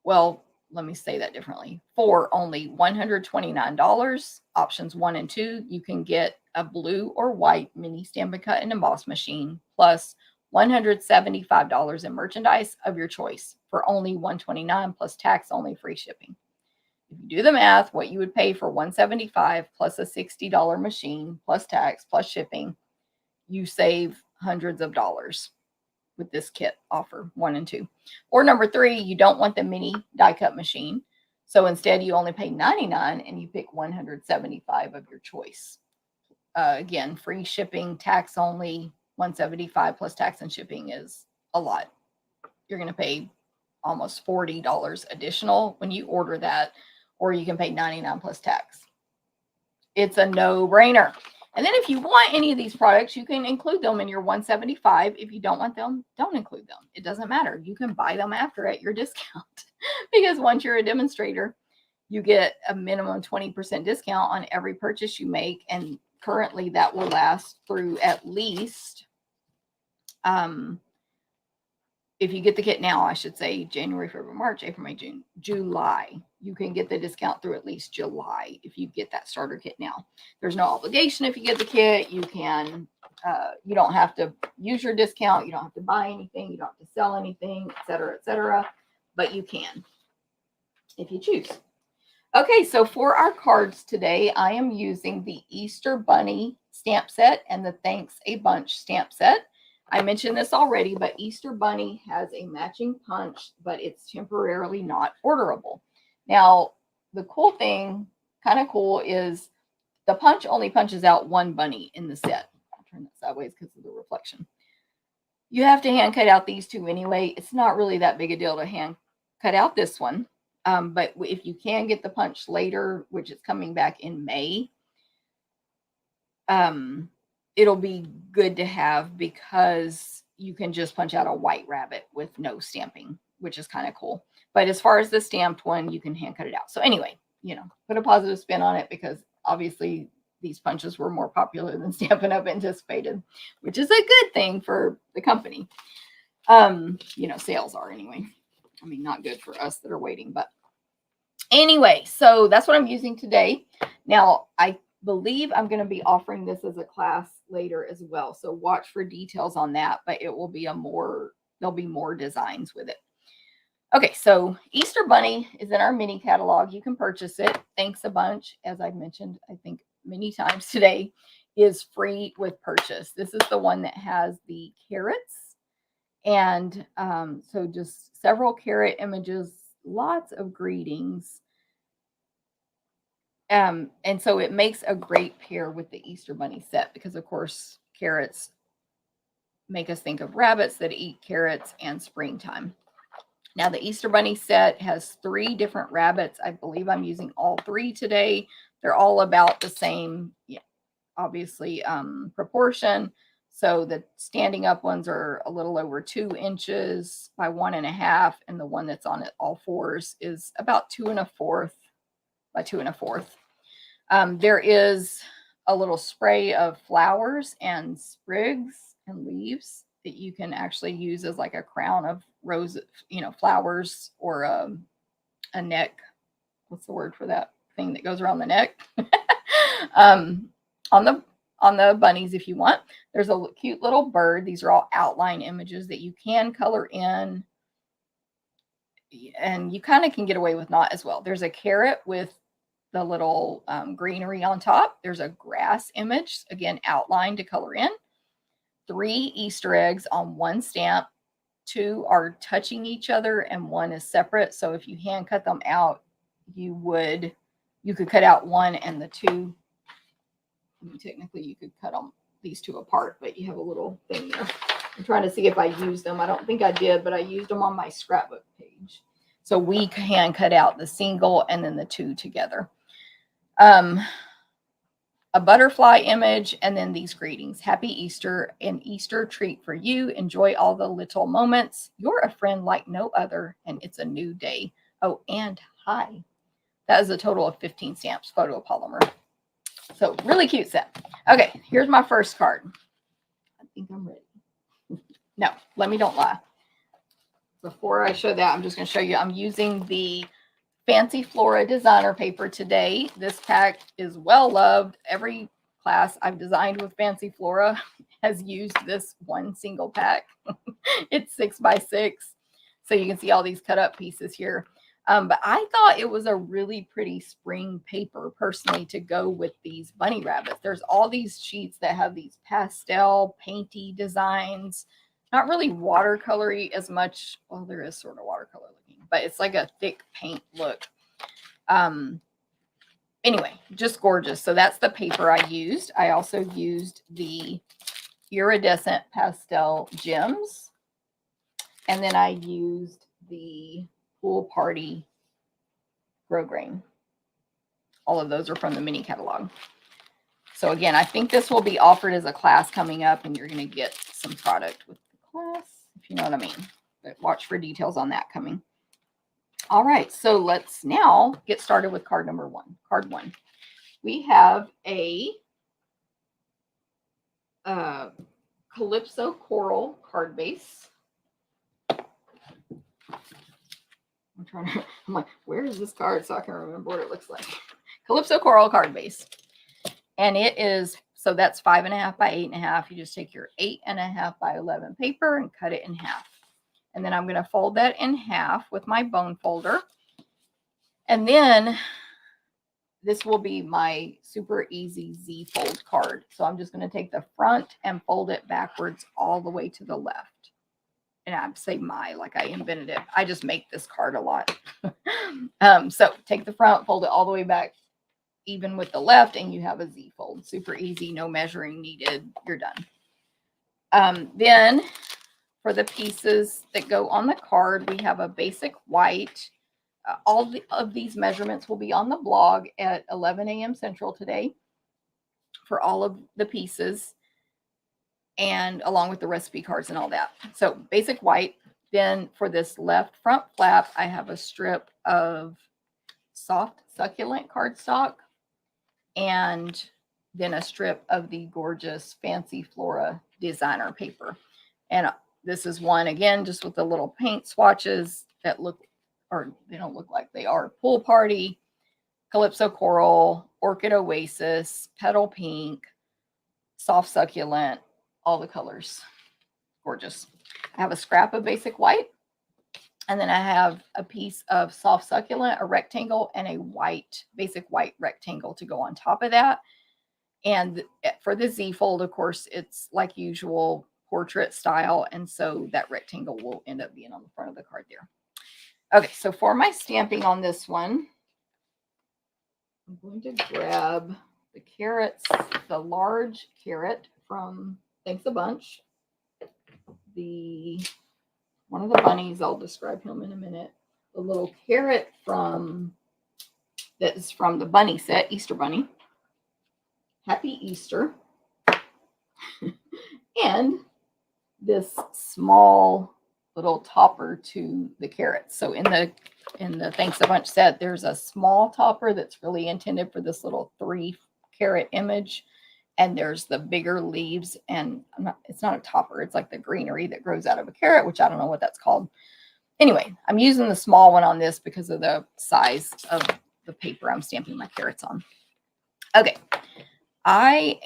well, let me say that differently. For only $129, options 1 and 2, you can get a blue or white mini Stampin' Cut and Emboss machine plus $175 in merchandise of your choice for only $129 plus tax, only, free shipping. If you do the math, what you would pay for $175 plus a $60 machine plus tax plus shipping, you save hundreds of dollars with this kit offer 1 and 2. Or number 3, you don't want the mini die cut machine, so instead you only pay $99 and you pick $175 of your choice. Again, free shipping, tax only. $175 plus tax and shipping is a lot. You're going to pay almost $40 additional when you order that, or you can pay $99 plus tax. It's a no-brainer. And then if you want any of these products, you can include them in your $175. If you don't want them, don't include them. It doesn't matter. You can buy them after at your discount because once you're a demonstrator, you get a minimum 20% discount on every purchase you make. And currently that will last through at least, if you get the kit now, I should say January, February, March, April, May, June, July. You can get the discount through at least July if you get that starter kit now. There's no obligation if you get the kit. You can, you don't have to use your discount. You don't have to buy anything. You don't have to sell anything, et cetera, but you can if you choose. Okay, so for our cards today, I am using the Easter Bunny stamp set and the Thanks a Bunch stamp set. I mentioned this already, but Easter Bunny has a matching punch, but it's temporarily not orderable. Now, the cool thing, kind of cool, is the punch only punches out one bunny in the set. I'll turn that sideways because of the reflection. You have to hand cut out these two anyway. It's not really that big a deal to hand cut out this one. But if you can get the punch later, which is coming back in May, it'll be good to have because you can just punch out a white rabbit with no stamping, which is kind of cool. But as far as the stamped one, you can hand cut it out. So anyway, put a positive spin on it because obviously these punches were more popular than Stampin' Up anticipated, which is a good thing for the company. Sales are anyway. I mean, not good for us that are waiting, but anyway, so that's what I'm using today. Now, I believe I'm going to be offering this as a class later as well. So watch for details on that, but it will be there'll be more designs with it. Okay, so Easter Bunny is in our mini catalog. You can purchase it. Thanks a Bunch, as I've mentioned, I think many times today, is free with purchase. This is the one that has the carrots. And so just several carrot images, lots of greetings. And so it makes a great pair with the Easter Bunny set because, of course, carrots make us think of rabbits that eat carrots and springtime. Now, the Easter Bunny set has 3 different rabbits. I believe I'm using all 3 today. They're all about the same, obviously, proportion. So the standing up ones are a little over 2 inches by 1.5, and the one that's on it all 4s is about 2 1/4 by 2 1/4. There is a little spray of flowers and sprigs and leaves that you can actually use as like a crown of roses, flowers, or a neck. What's the word for that thing that goes around the neck? On the bunnies, if you want. There's a cute little bird. These are all outline images that you can color in, and you kind of can get away with not as well. There's a carrot with the little greenery on top. There's a grass image, again, outline to color in. 3 Easter eggs on 1 stamp. two are touching each other and one is separate. So if you hand cut them out, you could cut out one and the two. I mean, technically you could cut them these two apart, but you have a little thing there. I'm trying to see if I used them. I don't think I did, but I used them on my scrapbook page. So we hand cut out the single and then the two together. A butterfly image, and then these greetings. Happy Easter, an Easter treat for you. Enjoy all the little moments. You're a friend like no other, and it's a new day. Oh, and hi. That is a total of 15 stamps, photopolymer. So really cute set. Okay, here's my first card. I think I'm ready. No, don't lie. Before I show that, I'm just going to show you. I'm using the Fancy Flora designer paper today. This pack is well loved. Every class I've designed with Fancy Flora has used this one single pack. It's 6 by 6. So you can see all these cut up pieces here. But I thought it was a really pretty spring paper personally to go with these bunny rabbits. There's all these sheets that have these pastel painty designs. Not really watercolory as much. Well, there is sort of watercolor looking, but it's like a thick paint look. Anyway, just gorgeous. So that's the paper I used. I also used the iridescent pastel gems. And then I used the Pool Party grosgrain. All of those are from the mini catalog. So again, I think this will be offered as a class coming up, and you're going to get some product with the class, if you know what I mean. But watch for details on that coming. All right, so let's now get started with card number 1. Card 1. We have a Calypso Coral card base. I'm like, where is this card so I can remember what it looks like? Calypso Coral card base. And it is, so that's 5.5 by 8.5. You just take your 8.5 by 11 paper and cut it in half. And then I'm going to fold that in half with my bone folder. And then this will be my super easy Z fold card. So I'm just going to take the front and fold it backwards all the way to the left. And I'd say like I invented it. I just make this card a lot. So take the front, fold it all the way back, even with the left, and you have a Z fold. Super easy, no measuring needed. You're done. Then for the pieces that go on the card, we have a basic white. All of these measurements will be on the blog at 11 a.m. Central today for all of the pieces, and along with the recipe cards and all that. So basic white. Then for this left front flap, I have a strip of soft succulent cardstock, and then a strip of the gorgeous Fancy Flora designer paper. And this is one, again, just with the little paint swatches that look, or they don't look like they are, Pool Party, Calypso Coral, Orchid Oasis, Petal Pink, Soft Succulent, all the colors. Gorgeous. I have a scrap of basic white, and then I have a piece of soft succulent, a rectangle, and a white, basic white rectangle to go on top of that. And for the Z fold, of course, it's like usual portrait style, and so that rectangle will end up being on the front of the card there. Okay, so for my stamping on this one, I'm going to grab the carrots, the large carrot from Thanks a Bunch. One of the bunnies, I'll describe him in a minute. The little carrot that is from the bunny set, Easter Bunny. Happy Easter. And this small little topper to the carrots. So in the Thanks a Bunch set, there's a small topper that's really intended for this little 3 carrot image. And there's the bigger leaves, and it's not a topper. It's like the greenery that grows out of a carrot, which I don't know what that's called. Anyway, I'm using the small one on this because of the size of the paper I'm stamping my carrots on. Okay. I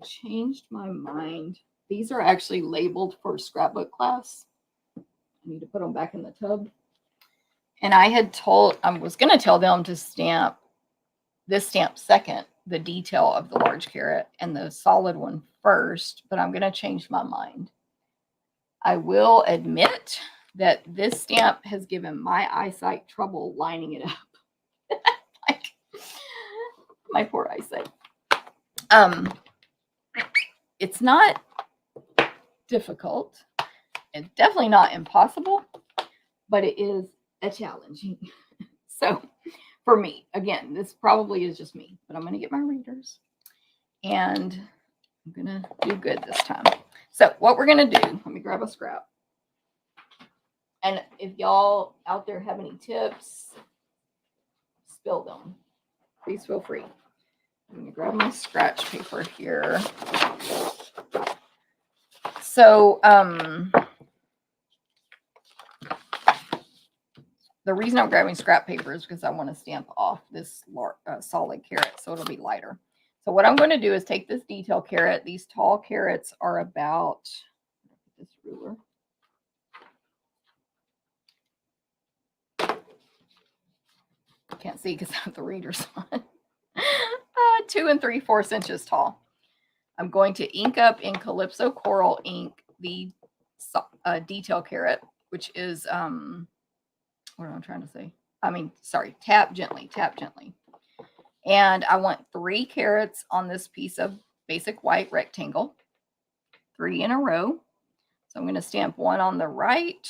changed my mind. These are actually labeled for scrapbook class. I need to put them back in the tub. And I was going to tell them to stamp this stamp second, the detail of the large carrot, and the solid one first, but I'm going to change my mind. I will admit that this stamp has given my eyesight trouble lining it up. Like, my poor eyesight. It's not difficult. It's definitely not impossible, but it is a challenging. So for me, again, this probably is just me, but I'm going to get my readers and I'm going to do good this time. So what we're going to do, let me grab a scrap. And if y'all out there have any tips, spill them. Please feel free. I'm going to grab my scratch paper here. So, the reason I'm grabbing scrap paper is because I want to stamp off this solid carrot so it'll be lighter. So what I'm going to do is take this detail carrot. These tall carrots are about this ruler. Can't see because I have the readers on. 2 3/4 inches tall. I'm going to ink up in Calypso Coral ink the detail carrot, which is what am I trying to say? Tap gently, tap gently. And I want 3 carrots on this piece of basic white rectangle, 3 in a row. So I'm going to stamp one on the right.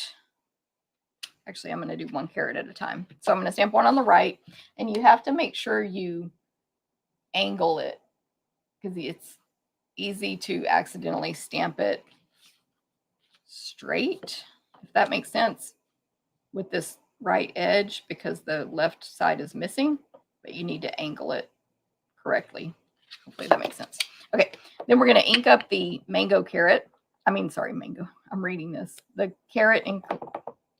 Actually, I'm going to do 1 carrot at a time. So I'm going to stamp one on the right, and you have to make sure you angle it because it's easy to accidentally stamp it straight, if that makes sense, with this right edge because the left side is missing, but you need to angle it correctly. Hopefully that makes sense. Okay, then we're going to ink up the carrot. I'm reading this. The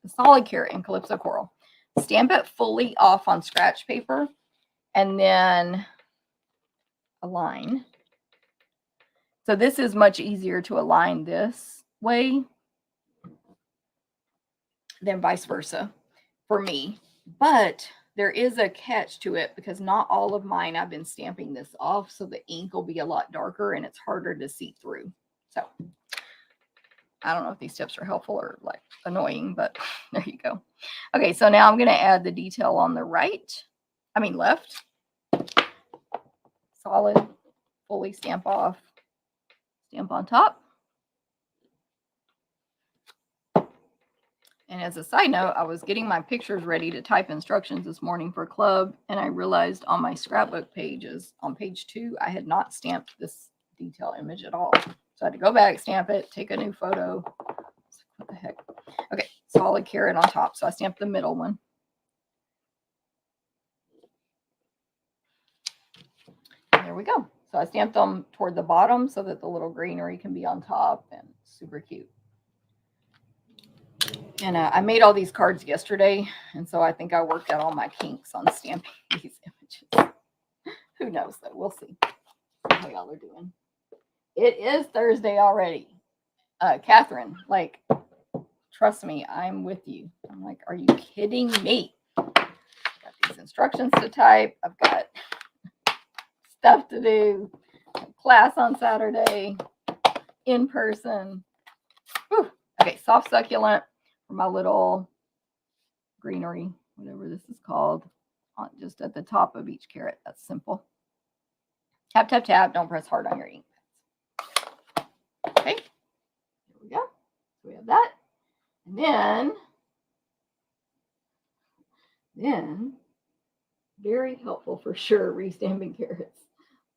solid carrot in Calypso Coral. Stamp it fully off on scratch paper and then align. So this is much easier to align this way than vice versa for me. But there is a catch to it because not all of mine I've been stamping this off, so the ink will be a lot darker and it's harder to see through. So I don't know if these tips are helpful or like annoying, but there you go. Okay, so now I'm going to add the detail on the left. Solid, fully stamp off, stamp on top. And as a side note, I was getting my pictures ready to type instructions this morning for club, and I realized on my scrapbook pages, on page 2, I had not stamped this detail image at all. So I had to go back, stamp it, take a new photo. What the heck? Okay, solid carrot on top. So I stamped the middle one. And there we go. So I stamped them toward the bottom so that the little greenery can be on top, and super cute. And I made all these cards yesterday, and so I think I worked out all my kinks on stamping these images. Who knows, though? We'll see how y'all are doing. It is Thursday already. Catherine, like, trust me, I'm with you. I'm like, are you kidding me? I've got these instructions to type. I've got stuff to do. Class on Saturday. In person. Whew. Okay, soft succulent for my little greenery, whatever this is called, just at the top of each carrot. That's simple. Tap, tap, tap. Don't press hard on your ink. Okay, there we go. So we have that. And then very helpful for sure, restamping carrots.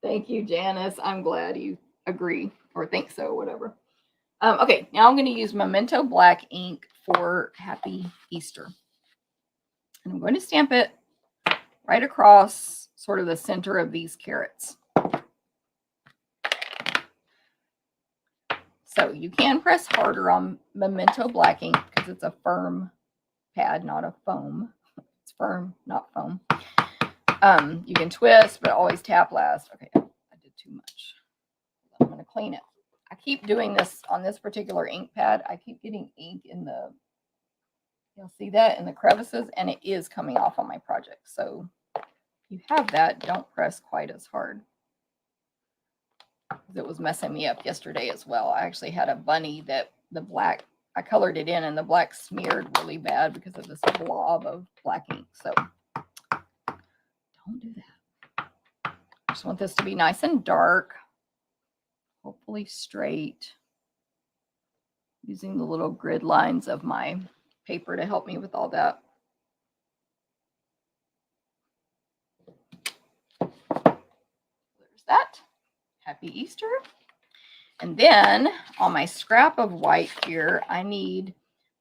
Thank you, Janice. I'm glad you agree or think so, whatever. Okay, now I'm going to use Memento Black ink for Happy Easter. And I'm going to stamp it right across sort of the center of these carrots. So you can press harder on Memento Black ink because it's a firm pad, not a foam. It's firm, not foam. You can twist, but always tap last. Okay, I did too much. I'm going to clean it. I keep doing this on this particular ink pad. I keep getting ink in the, you'll see that in the crevices, and it is coming off on my project. So if you have that, don't press quite as hard. It was messing me up yesterday as well. I actually had a bunny that the black, I colored it in and the black smeared really bad because of this blob of black ink. So don't do that. I just want this to be nice and dark, hopefully straight, using the little grid lines of my paper to help me with all that. There's that. Happy Easter. And then on my scrap of white here, I need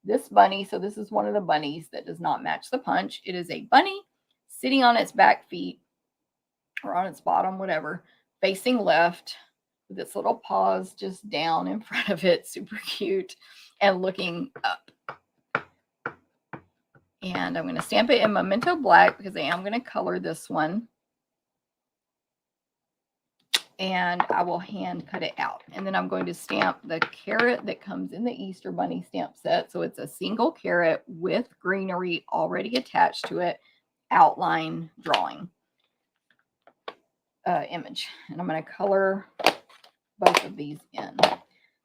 this bunny. So this is one of the bunnies that does not match the punch. It is a bunny sitting on its back feet or on its bottom, whatever, facing left with its little paws just down in front of it. Super cute and looking up. And I'm going to stamp it in Memento Black because I am going to color this one. And I will hand cut it out. And then I'm going to stamp the carrot that comes in the Easter Bunny stamp set. So it's a single carrot with greenery already attached to it, outline drawing image. And I'm going to color both of these in.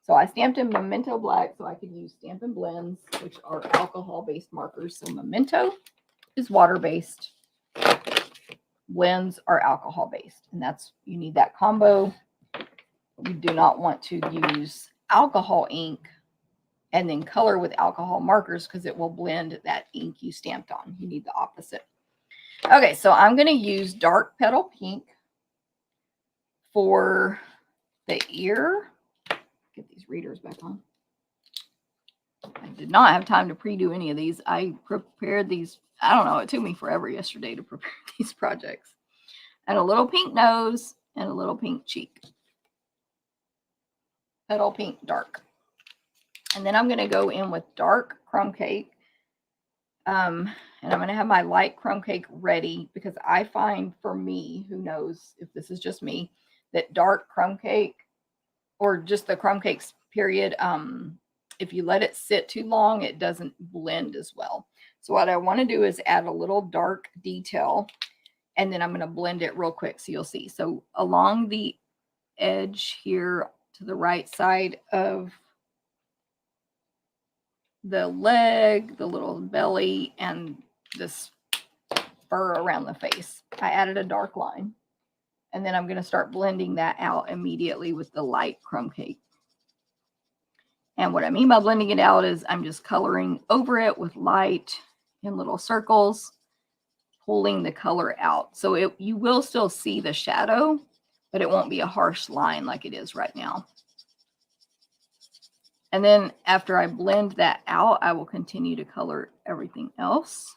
So I stamped in Memento Black so I could use Stampin' Blends, which are alcohol-based markers. So Memento is water-based. Blends are alcohol-based, and that's, you need that combo. You do not want to use alcohol ink and then color with alcohol markers because it will blend that ink you stamped on. You need the opposite. Okay, so I'm going to use dark petal pink for the ear. Get these readers back on. I did not have time to pre-do any of these. I prepared these. I don't know. It took me forever yesterday to prepare these projects. And a little pink nose and a little pink cheek. Petal pink dark. And then I'm going to go in with dark crumb cake. And I'm going to have my light crumb cake ready because I find, for me, who knows if this is just me, that dark crumb cake or just the crumb cakes period, if you let it sit too long, it doesn't blend as well. So what I want to do is add a little dark detail, and then I'm going to blend it real quick so you'll see. So along the edge here to the right side of the leg, the little belly, and this fur around the face, I added a dark line. And then I'm going to start blending that out immediately with the light crumb cake. And what I mean by blending it out is I'm just coloring over it with light in little circles, pulling the color out. So you will still see the shadow, but it won't be a harsh line like it is right now. And then after I blend that out, I will continue to color everything else.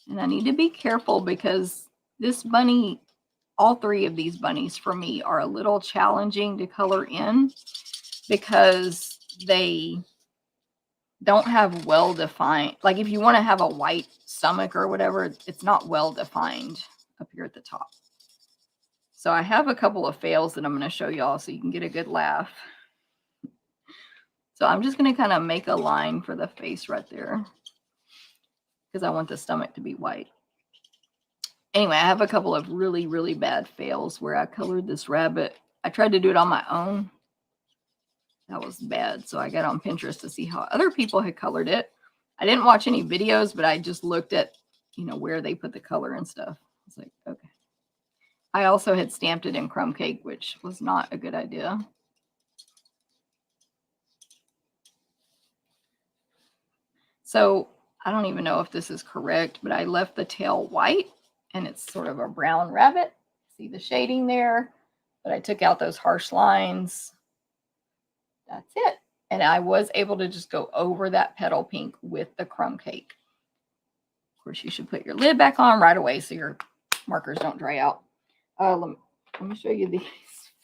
And I need to be careful because this bunny, all three of these bunnies for me are a little challenging to color in because they don't have well-defined, like if you want to have a white stomach or whatever, it's not well-defined up here at the top. So I have a couple of fails that I'm going to show y'all so you can get a good laugh. So I'm just going to kind of make a line for the face right there because I want the stomach to be white. Anyway, I have a couple of really, really bad fails where I colored this rabbit. I tried to do it on my own. That was bad. So I got on Pinterest to see how other people had colored it. I didn't watch any videos, but I just looked at, where they put the color and stuff. I was like, okay. I also had stamped it in crumb cake, which was not a good idea. So I don't even know if this is correct, but I left the tail white and it's sort of a brown rabbit. See the shading there, but I took out those harsh lines. That's it. And I was able to just go over that petal pink with the crumb cake. Of course, you should put your lid back on right away so your markers don't dry out. Let me show you these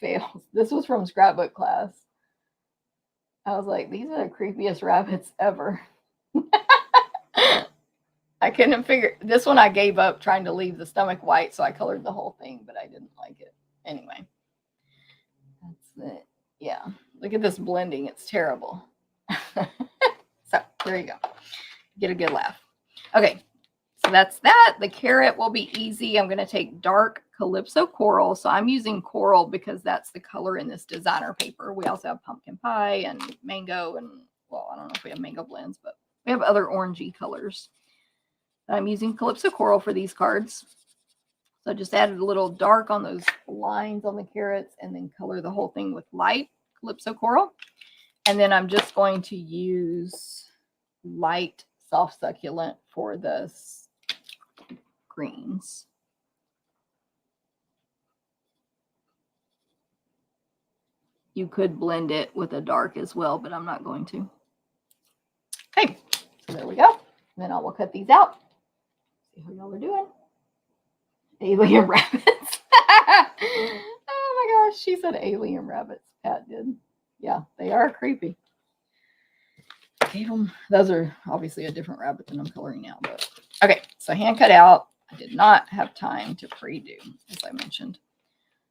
fails. This was from scrapbook class. I was like, these are the creepiest rabbits ever. I couldn't figure. This one I gave up trying to leave the stomach white, so I colored the whole thing, but I didn't like it. Anyway, that's it. Yeah. Look at this blending. It's terrible. So there you go. Get a good laugh. Okay. So that's that. The carrot will be easy. I'm going to take dark Calypso Coral. So I'm using coral because that's the color in this designer paper. We also have pumpkin pie and mango and well, I don't know if we have mango blends, but we have other orangey colors. I'm using Calypso Coral for these cards. So I just added a little dark on those lines on the carrots and then color the whole thing with light Calypso Coral. And then I'm just going to use light soft succulent for the greens. You could blend it with a dark as well, but I'm not going to. Okay, so there we go. Then I will cut these out. See how y'all are doing. Alien rabbits. Oh my gosh, she said alien rabbits. Pat did. Yeah, they are creepy. Gave them, those are obviously a different rabbit than I'm coloring now. But okay, so hand cut out. I did not have time to pre-do, as I mentioned.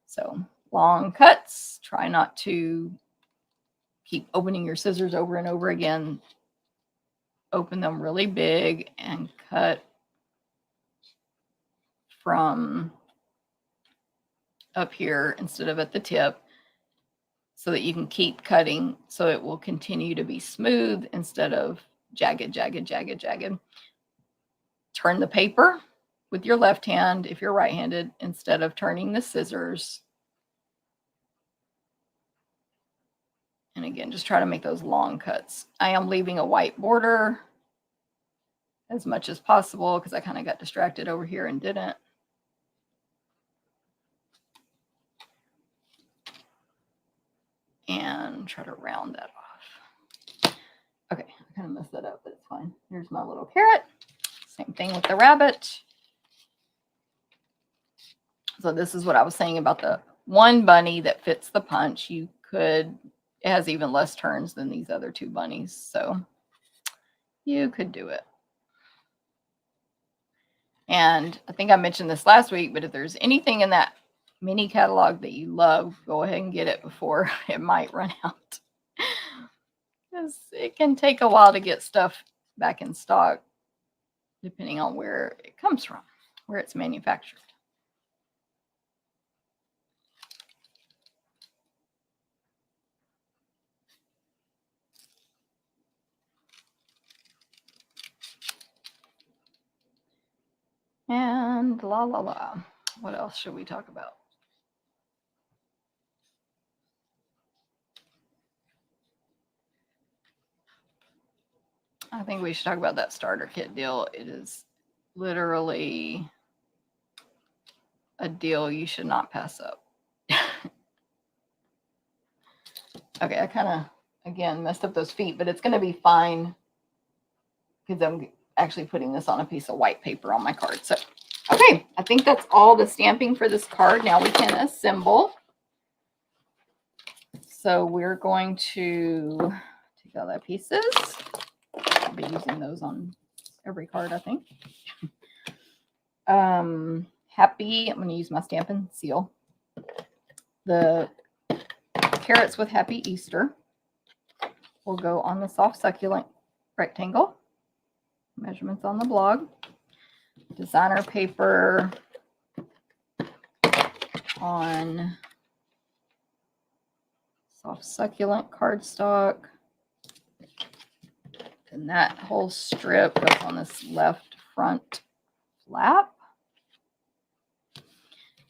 So long cuts. Try not to keep opening your scissors over and over again. Open them really big and cut from up here instead of at the tip, so that you can keep cutting so it will continue to be smooth instead of jagged, jagged, jagged, jagged. Turn the paper with your left hand if you're right-handed instead of turning the scissors. And again, just try to make those long cuts. I am leaving a white border as much as possible because I kind of got distracted over here and didn't. And try to round that off. Okay, I kind of messed that up, but it's fine. Here's my little carrot. Same thing with the rabbit. So this is what I was saying about the one bunny that fits the punch. You could, it has even less turns than these other two bunnies. So you could do it. And I think I mentioned this last week, but if there's anything in that mini catalog that you love, go ahead and get it before it might run out. Because it can take a while to get stuff back in stock, depending on where it comes from, where it's manufactured. And la la la. What else should we talk about? I think we should talk about that starter kit deal. It is literally a deal you should not pass up. Okay, I kind of, again, messed up those feet, but it's going to be fine because I'm actually putting this on a piece of white paper on my card. So, okay, I think that's all the stamping for this card. Now we can assemble. So we're going to take all the pieces. I'll be using those on every card, I think. Happy, I'm going to use my Stampin' Seal. The carrots with Happy Easter will go on the soft succulent rectangle. Measurements on the blog. Designer paper on soft succulent cardstock. And that whole strip goes on this left front flap.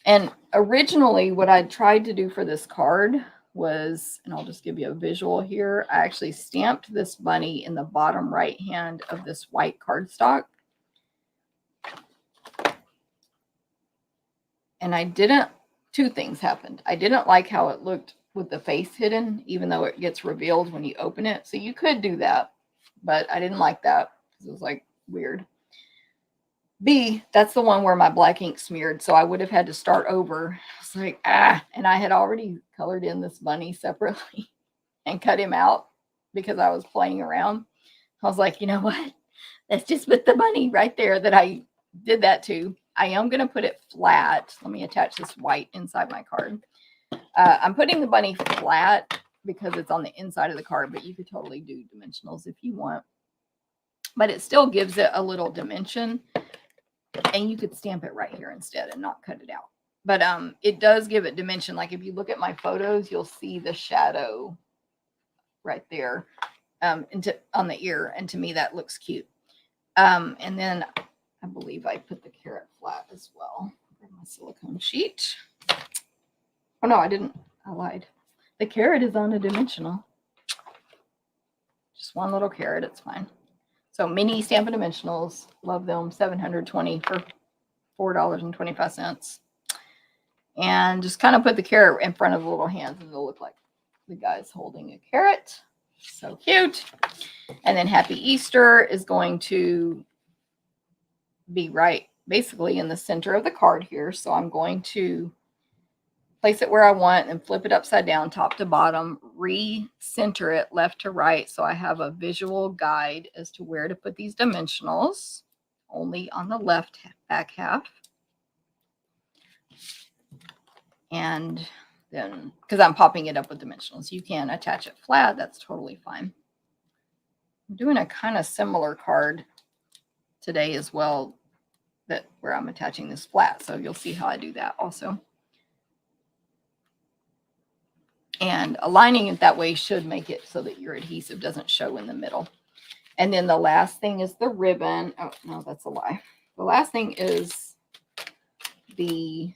And originally what I tried to do for this card was, and I'll just give you a visual here, I actually stamped this bunny in the bottom right hand of this white cardstock. And I didn't, two things happened. I didn't like how it looked with the face hidden, even though it gets revealed when you open it. So you could do that, but I didn't like that because it was like weird. B, that's the one where my black ink smeared, so I would have had to start over. It's like, and I had already colored in this bunny separately and cut him out because I was playing around. I was like, you know what? Let's just put the bunny right there that I did that to. I am going to put it flat. Let me attach this white inside my card. I'm putting the bunny flat because it's on the inside of the card, but you could totally do dimensionals if you want. But it still gives it a little dimension. And you could stamp it right here instead and not cut it out. But it does give it dimension. Like if you look at my photos, you'll see the shadow right there. on the ear, and to me that looks cute. And then I believe I put the carrot flat as well. Grab my silicone sheet. Oh no, I didn't. I lied. The carrot is on a dimensional. Just one little carrot, it's fine. So mini Stampin' Dimensionals, love them, 720 for $4.25. And just kind of put the carrot in front of the little hands and it'll look like the guy's holding a carrot. So cute. And then Happy Easter is going to be right basically in the center of the card here. So I'm going to place it where I want and flip it upside down, top to bottom, re-center it left to right. So I have a visual guide as to where to put these dimensionals, only on the left back half. And then, because I'm popping it up with dimensionals, you can attach it flat. That's totally fine. I'm doing a kind of similar card today as well, that where I'm attaching this flat. So you'll see how I do that also. And aligning it that way should make it so that your adhesive doesn't show in the middle. And then the last thing is the ribbon. Oh, no, that's a lie. The last thing is the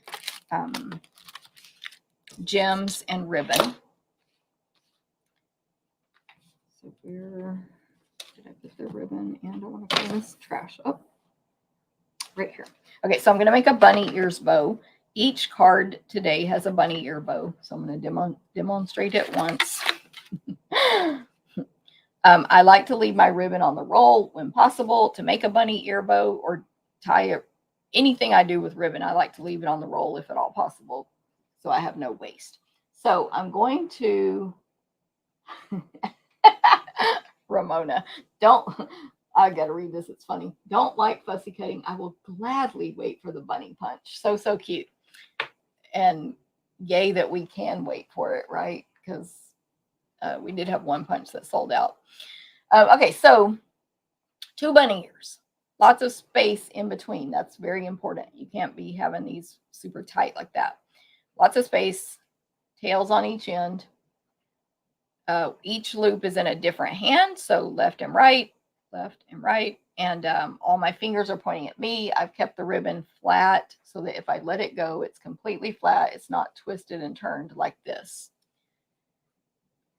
gems and ribbon. So where did I put the ribbon? And I want to put this trash up right here. Okay, so I'm going to make a bunny ears bow. Each card today has a bunny ear bow, so I'm going to demonstrate it once. I like to leave my ribbon on the roll when possible to make a bunny ear bow or tie it. Anything I do with ribbon, I like to leave it on the roll if at all possible, so I have no waste. So I'm going to, Ramona, I got to read this. It's funny. Don't like fussy cutting. I will gladly wait for the bunny punch. So cute. And yay that we can wait for it, right? Because we did have one punch that sold out. Okay, so 2 bunny ears. Lots of space in between. That's very important. You can't be having these super tight like that. Lots of space. Tails on each end. Each loop is in a different hand. So left and right. And all my fingers are pointing at me. I've kept the ribbon flat so that if I let it go, it's completely flat. It's not twisted and turned like this.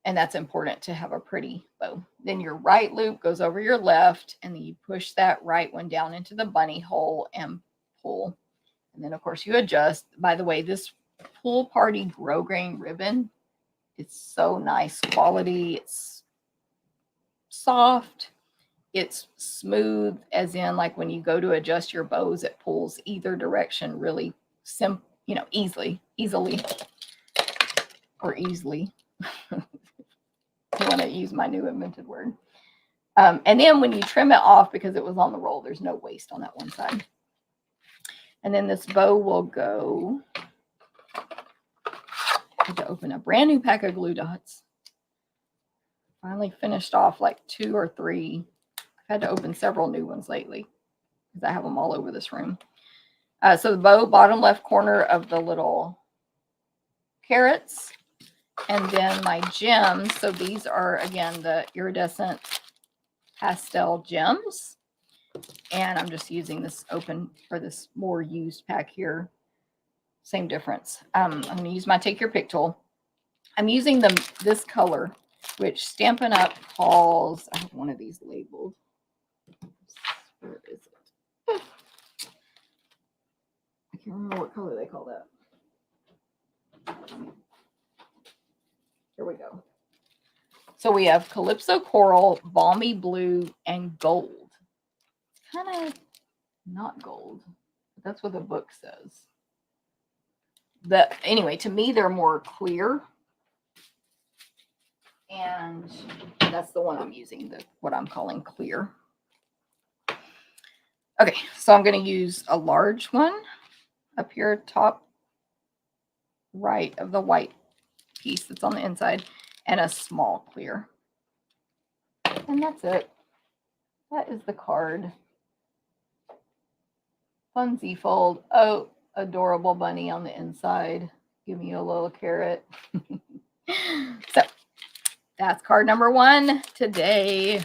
And that's important to have a pretty bow. Then your right loop goes over your left, and then you push that right one down into the bunny hole and pull. And then, of course, you adjust. By the way, this Pool Party grosgrain ribbon, it's so nice quality. It's soft. It's smooth, as in like when you go to adjust your bows, it pulls either direction really easily. I want to use my new invented word. And then when you trim it off, because it was on the roll, there's no waste on that one side. And then this bow will go. I had to open a brand new pack of glue dots. Finally finished off like 2 or 3. I've had to open several new ones lately because I have them all over this room. So the bow, bottom left corner of the little carrots. And then my gems. So these are, again, the iridescent pastel gems. And I'm just using this open or this more used pack here. Same difference. I'm going to use my Take Your Pick tool. I'm using this color, which Stampin' Up calls, I have one of these labeled. Where is it? I can't remember what color they call that. Here we go. So we have Calypso Coral, Balmy Blue, and Gold. It's kind of not gold, but that's what the book says. Anyway, to me, they're more clear. And that's the one I'm using, what I'm calling clear. Okay, so I'm going to use a large one up here, top right of the white piece that's on the inside, and a small clear. And that's it. That is the card. Fun Z-fold. Oh, adorable bunny on the inside. Give me a little carrot. So That's card number 1 today.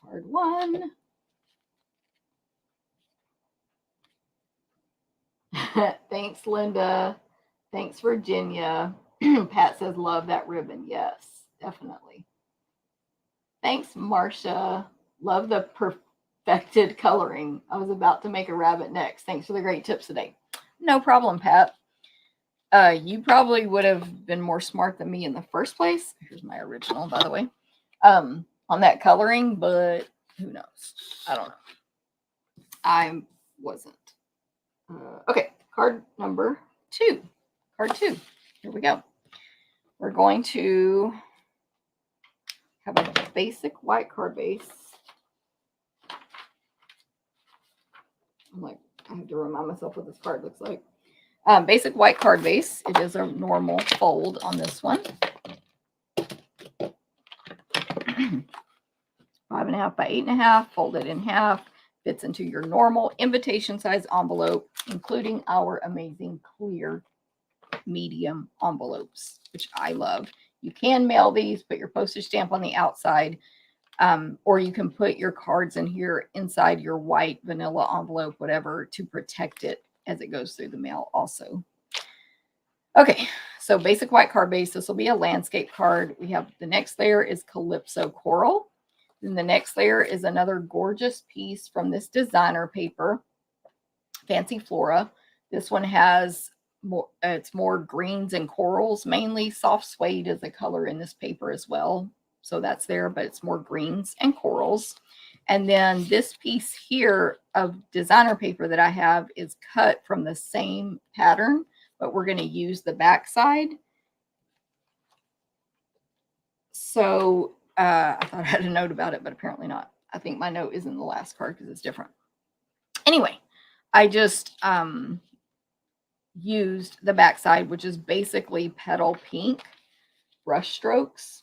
Card 1. Thanks, Linda. Thanks, Virginia. Pat says, love that ribbon. Yes, definitely. Thanks, Marcia. Love the perfected coloring. I was about to make a rabbit next. Thanks for the great tips today. No problem, Pat. You probably would have been more smart than me in the first place. Here's my original, by the way, on that coloring, but who knows? I don't know. I wasn't. Okay, card number 2. Card 2. Here we go. We're going to have a basic white card base. I have to remind myself what this card looks like. Basic white card base. It is a normal fold on this one. 5.5 by 8.5, folded in half. Fits into your normal invitation size envelope, including our amazing clear medium envelopes, which I love. You can mail these, put your postage stamp on the outside, or you can put your cards in here inside your white vanilla envelope, whatever, to protect it as it goes through the mail also. Okay, so basic white card base. This will be a landscape card. We have the next layer is Calypso Coral. Then the next layer is another gorgeous piece from this designer paper, Fancy Flora. This one has more, it's more greens and corals, mainly. Soft suede is a color in this paper as well. So that's there, but it's more greens and corals. And then this piece here of designer paper that I have is cut from the same pattern, but we're going to use the back side. So I thought I had a note about it, but apparently not. I think my note is in the last card because it's different. Anyway, I just used the back side, which is basically petal pink brush strokes.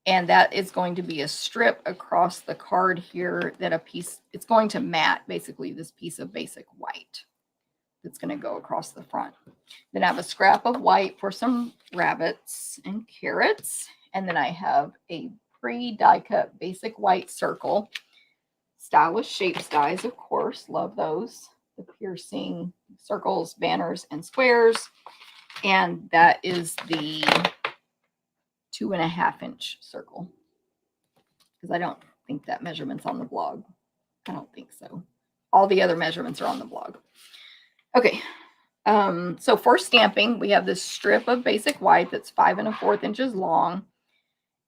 And that is going to be a strip across the card here that a piece, it's going to mat basically this piece of basic white that's going to go across the front. Then I have a scrap of white for some rabbits and carrots. And then I have a pre-die cut basic white circle. Stylish shapes dies, of course. Love those. The piercing circles, banners, and squares. And that is the 2.5 inch circle. Because I don't think that measurement's on the blog. I don't think so. All the other measurements are on the blog. Okay. So for stamping, we have this strip of basic white that's 5 1/4 inches long.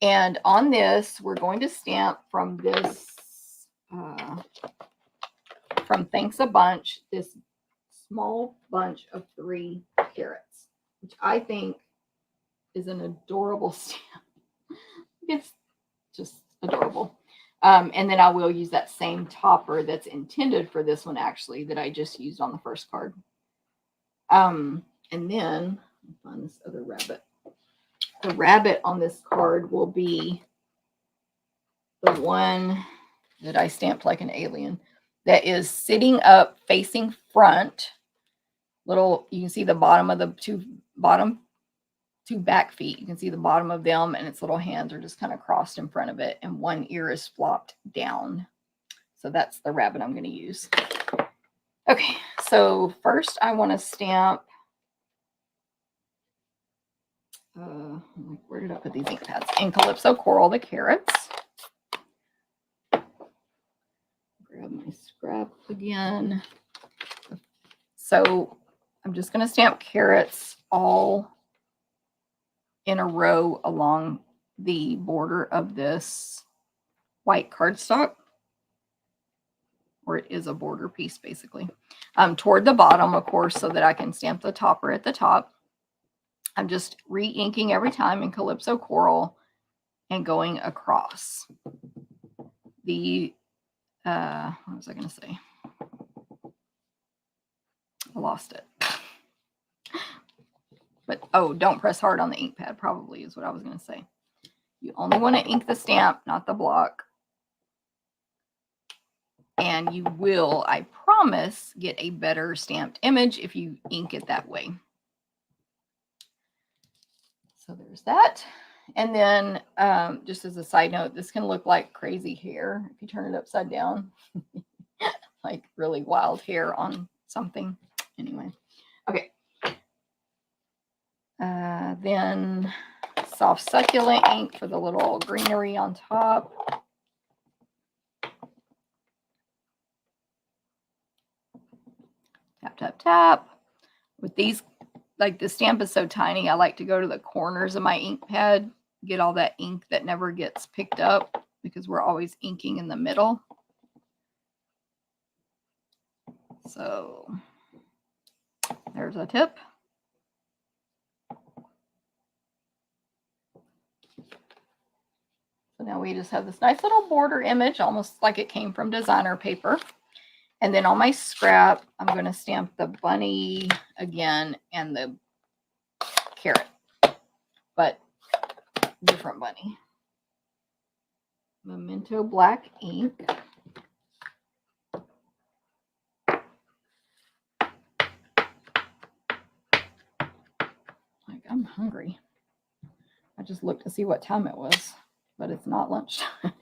And on this, we're going to stamp from this, from Thanks a Bunch, this small bunch of 3 carrots, which I think is an adorable stamp. It's just adorable. And then I will use that same topper that's intended for this one, actually, that I just used on the first card. And then I'll find this other rabbit. The rabbit on this card will be the one that I stamped like an alien that is sitting up facing front. Little, you can see the bottom of the two back feet. You can see the bottom of them, and its little hands are just kind of crossed in front of it, and one ear is flopped down. So that's the rabbit I'm going to use. Okay, so first I want to stamp, where did I put these ink pads? In Calypso Coral, the carrots. Grab my scrap again. So I'm just going to stamp carrots all in a row along the border of this white cardstock, or it is a border piece basically, toward the bottom, of course, so that I can stamp the topper at the top. I'm just re-inking every time in Calypso Coral and going across. The, what was I going to say? I lost it. But, oh, don't press hard on the ink pad, probably is what I was going to say. You only want to ink the stamp, not the block. And you will, I promise, get a better stamped image if you ink it that way. So there's that. And then just as a side note, this can look like crazy hair if you turn it upside down, like really wild hair on something. Anyway, okay. Then soft succulent ink for the little greenery on top. Tap, tap, tap. With these, like the stamp is so tiny, I like to go to the corners of my ink pad, get all that ink that never gets picked up because we're always inking in the middle. So there's a tip. So now we just have this nice little border image, almost like it came from designer paper. And then on my scrap, I'm going to stamp the bunny again and the carrot, but different bunny. Memento black ink. Like, I'm hungry. I just looked to see what time it was, but it's not lunchtime.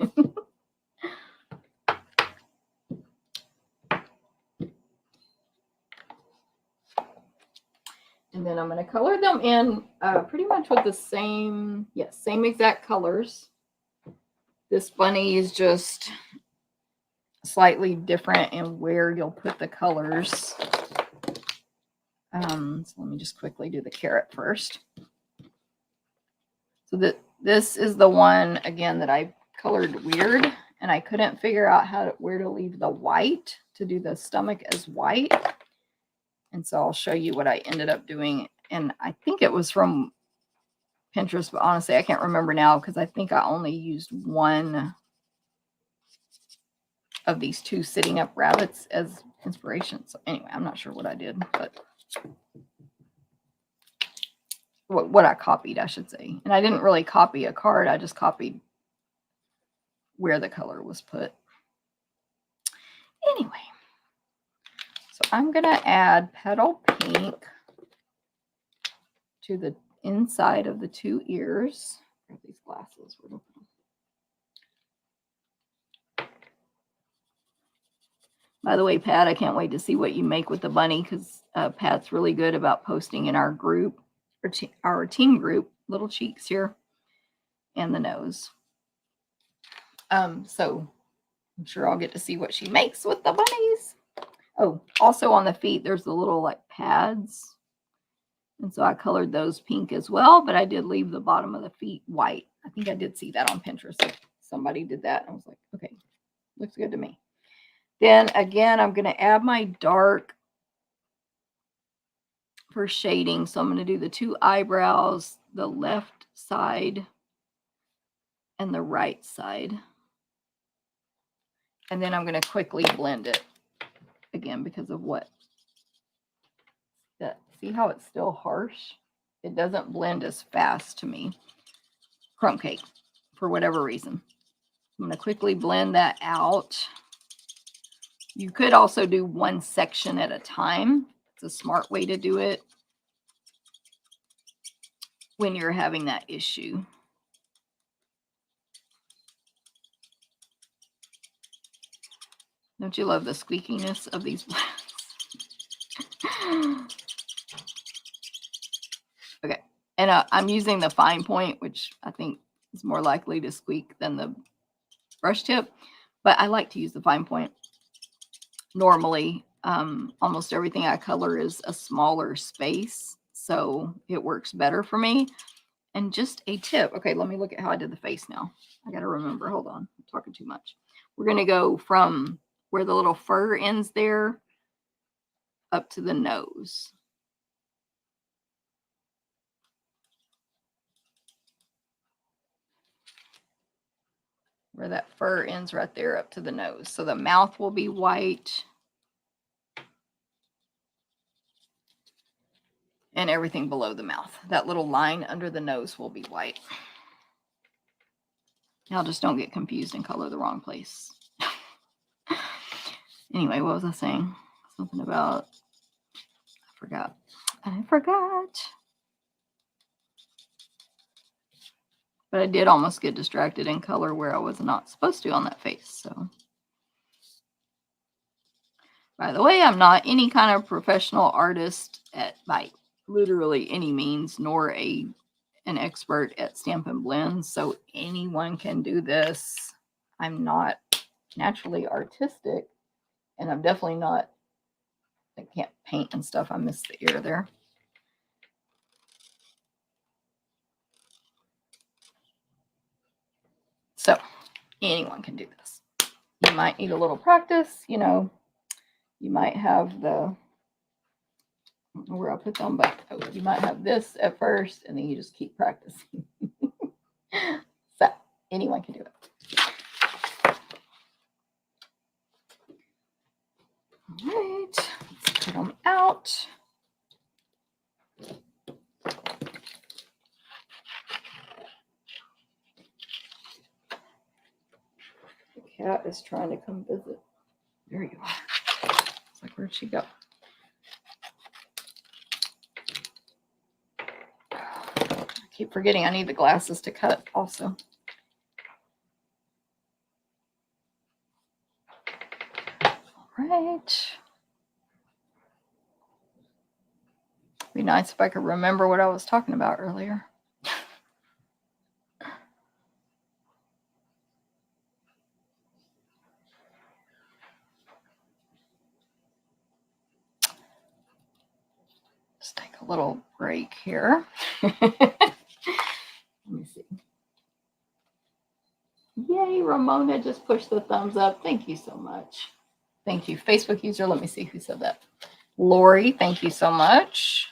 And then I'm going to color them in pretty much with the same, yes, same exact colors. This bunny is just slightly different in where you'll put the colors. So let me just quickly do the carrot first. So this is the one, again, that I colored weird, and I couldn't figure out where to leave the white to do the stomach as white. And so I'll show you what I ended up doing. And I think it was from Pinterest, but honestly, I can't remember now because I think I only used one of these two sitting up rabbits as inspiration. So anyway, I'm not sure what I did, but what I copied, I should say. And I didn't really copy a card. I just copied where the color was put. Anyway, so I'm going to add petal pink to the inside of the two ears. Grab these glasses. By the way, Pat, I can't wait to see what you make with the bunny because Pat's really good about posting in our group, or our team group, little cheeks here and the nose. So I'm sure I'll get to see what she makes with the bunnies. Oh, also on the feet, there's the little like pads. And so I colored those pink as well, but I did leave the bottom of the feet white. I think I did see that on Pinterest. Like somebody did that. And I was like, okay, looks good to me. Then again, I'm going to add my dark for shading. So I'm going to do the two eyebrows, the left side and the right side. And then I'm going to quickly blend it again because of what? See how it's still harsh? It doesn't blend as fast to me. Crumb cake, for whatever reason. I'm going to quickly blend that out. You could also do one section at a time. It's a smart way to do it when you're having that issue. Don't you love the squeakiness of these blends? Okay, and I'm using the fine point, which I think is more likely to squeak than the brush tip, but I like to use the fine point. Normally, almost everything I color is a smaller space, so it works better for me. And just a tip. Okay, let me look at how I did the face now. I got to remember. Hold on. I'm talking too much. We're going to go from where the little fur ends there up to the nose. Where that fur ends right there up to the nose. So the mouth will be white. And everything below the mouth. That little line under the nose will be white. Y'all just don't get confused and color the wrong place. Anyway, what was I saying? Something about, I forgot. But I did almost get distracted in color where I was not supposed to on that face. So, by the way, I'm not any kind of professional artist by literally any means, nor an expert at Stampin' Blends. So anyone can do this. I'm not naturally artistic, and I'm definitely not, I can't paint and stuff. I missed the ear there. So anyone can do this. You might need a little practice, you know. You might have the, I don't know where I'll put them, but you might have this at first, and then you just keep practicing. So anyone can do it. All right, let's put them out. The cat is trying to come visit. There you are. It's like, where'd she go? I keep forgetting I need the glasses to cut also. All right. Be nice if I could remember what I was talking about earlier. Just take a little break here. Let me see. Yay, Ramona just pushed the thumbs up. Thank you so much. Thank you. Facebook user, let me see who said that. Lori, thank you so much.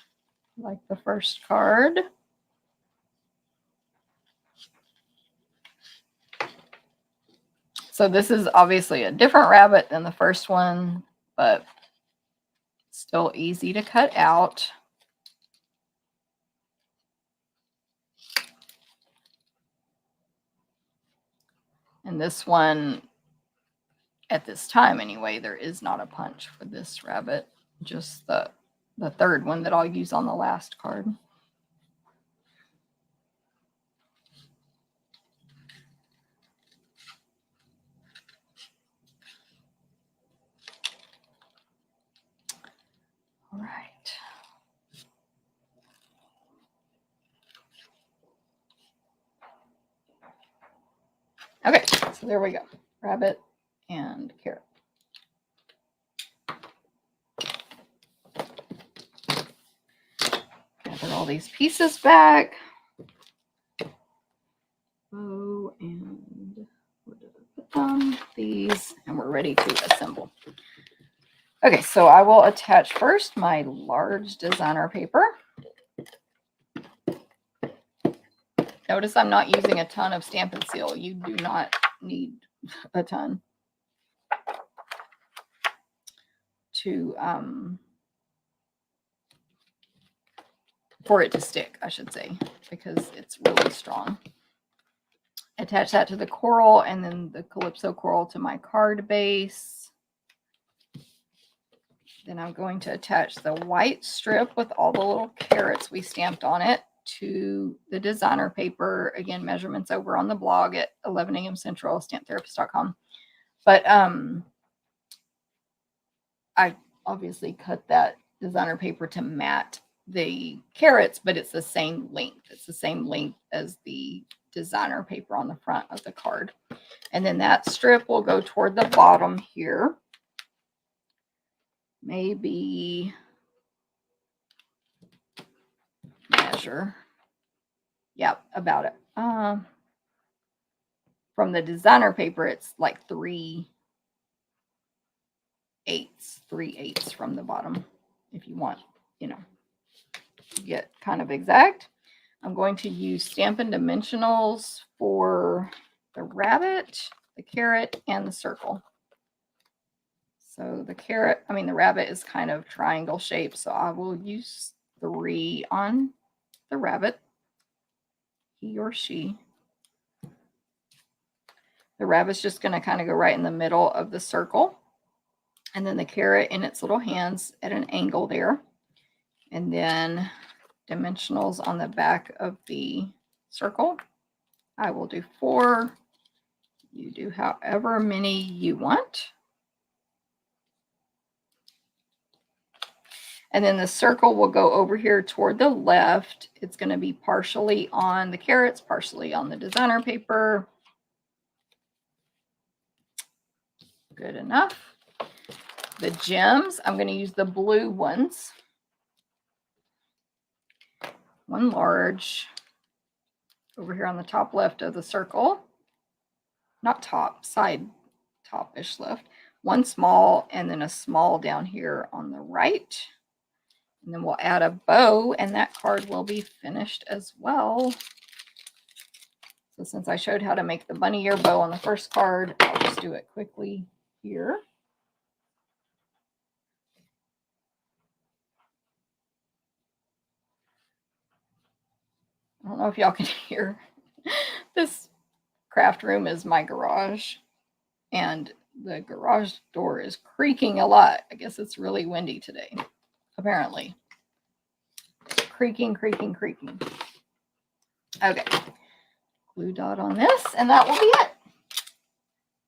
Like the first card. So this is obviously a different rabbit than the first one, but still easy to cut out. And this one, at this time anyway, there is not a punch for this rabbit, just the third one that I'll use on the last card. All right. Okay, so there we go. Rabbit and carrot. Gather all these pieces back. Oh, and where did I put them? These, and we're ready to assemble. Okay, so I will attach first my large designer paper. Notice I'm not using a ton of Stampin' Seal. You do not need a ton to for it to stick, I should say, because it's really strong. Attach that to the coral, and then the Calypso coral to my card base. Then I'm going to attach the white strip with all the little carrots we stamped on it to the designer paper. Again, measurements over on the blog at 11 a.m. Central, stamptherapist.com. But I obviously cut that designer paper to mat the carrots, but it's the same length. It's the same length as the designer paper on the front of the card. And then that strip will go toward the bottom here. Maybe measure. Yep, about it. From the designer paper, it's like 3/8 from the bottom. If you want, you know, to get kind of exact. I'm going to use Stampin' Dimensionals for the rabbit, the carrot, and the circle. So the rabbit is kind of triangle shaped, so I will use 3 on the rabbit, he or she. The rabbit's just going to kind of go right in the middle of the circle, and then the carrot in its little hands at an angle there, and then dimensionals on the back of the circle. I will do 4. You do however many you want. And then the circle will go over here toward the left. It's going to be partially on the carrots, partially on the designer paper. Good enough. The gems, I'm going to use the blue ones. One large over here on the top left of the circle. Not top, side top-ish left. One small, and then a small down here on the right. And then we'll add a bow, and that card will be finished as well. So since I showed how to make the bunny ear bow on the first card, I'll just do it quickly here. I don't know if y'all can hear. This craft room is my garage, and the garage door is creaking a lot. I guess it's really windy today, apparently. Creaking, creaking, creaking. Okay. Glue dot on this, and that will be it.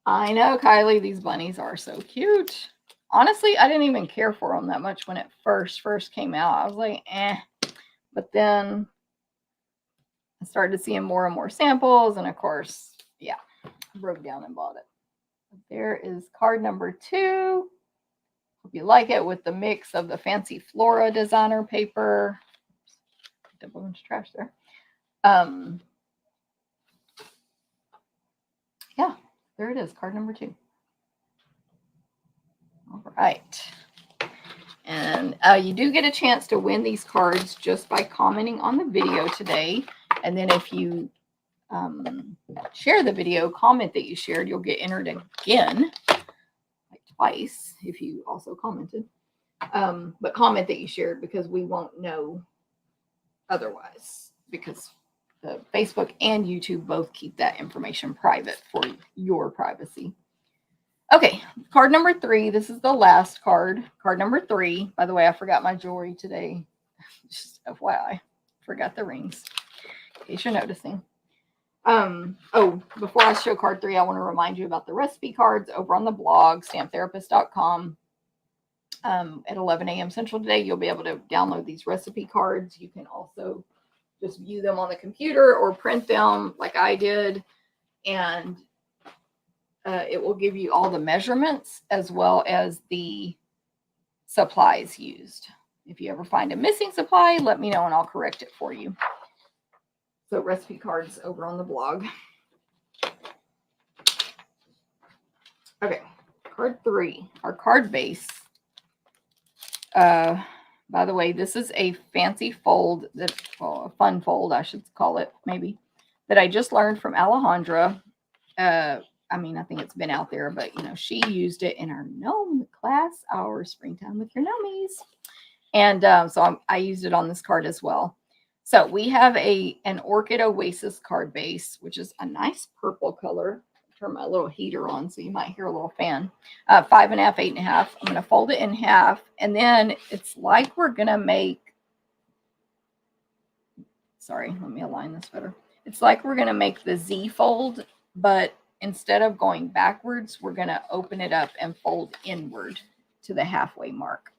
I know, Kylie, these bunnies are so cute. Honestly, I didn't even care for them that much when it first came out. I was like, eh. But then I started seeing more and more samples, and of course, yeah, broke down and bought it. There is card number 2. Hope you like it, with the mix of the Fancy Flora designer paper. Picked up a bunch of trash there. Yeah, there it is, card number 2. All right. And you do get a chance to win these cards just by commenting on the video today. And then if you share the video, comment that you shared, you'll get entered again, like twice if you also commented. But comment that you shared, because we won't know otherwise, because the Facebook and YouTube both keep that information private for your privacy. Okay, card number 3. This is the last card. Card number 3. By the way, I forgot my jewelry today. Just FYI, forgot the rings, in case you're noticing. Oh, before I show card 3, I want to remind you about the recipe cards over on the blog, stamptherapist.com. At 11 a.m. Central today, you'll be able to download these recipe cards. You can also just view them on the computer or print them like I did. And it will give you all the measurements as well as the supplies used. If you ever find a missing supply, let me know and I'll correct it for you. So recipe cards over on the blog. Okay, card 3, our card base. By the way, this is a fancy fold, well, a fun fold, I should call it, maybe, that I just learned from Alejandra. I mean, I think it's been out there, but, you know, she used it in our gnome class, our Springtime with Your Gnomies. And so I used it on this card as well. So we have an Orchid Oasis card base, which is a nice purple color. Turn my little heater on so you might hear a little fan. 5.5, 8.5. I'm going to fold it in half. And then it's like we're going to make, sorry, let me align this better. It's like we're going to make the Z fold, but instead of going backwards, we're going to open it up and fold inward to the halfway mark.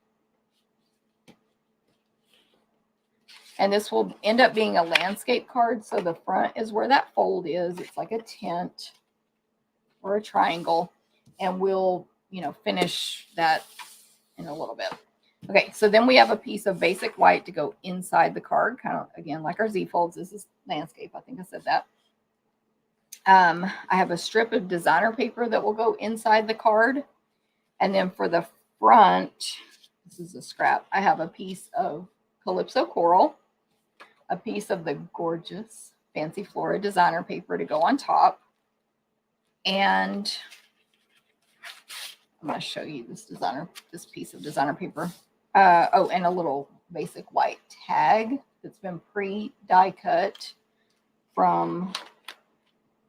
And this will end up being a landscape card. So the front is where that fold is. It's like a tent or a triangle. And we'll, you know, finish that in a little bit. Okay, so then we have a piece of basic white to go inside the card. Kind of, again, like our Z folds. This is landscape. I think I said that. I have a strip of designer paper that will go inside the card. And then for the front, this is a scrap. I have a piece of Calypso Coral, a piece of the gorgeous Fancy Flora designer paper to go on top. And I'm going to show you this piece of designer paper. Oh, and a little basic white tag that's been pre-die cut from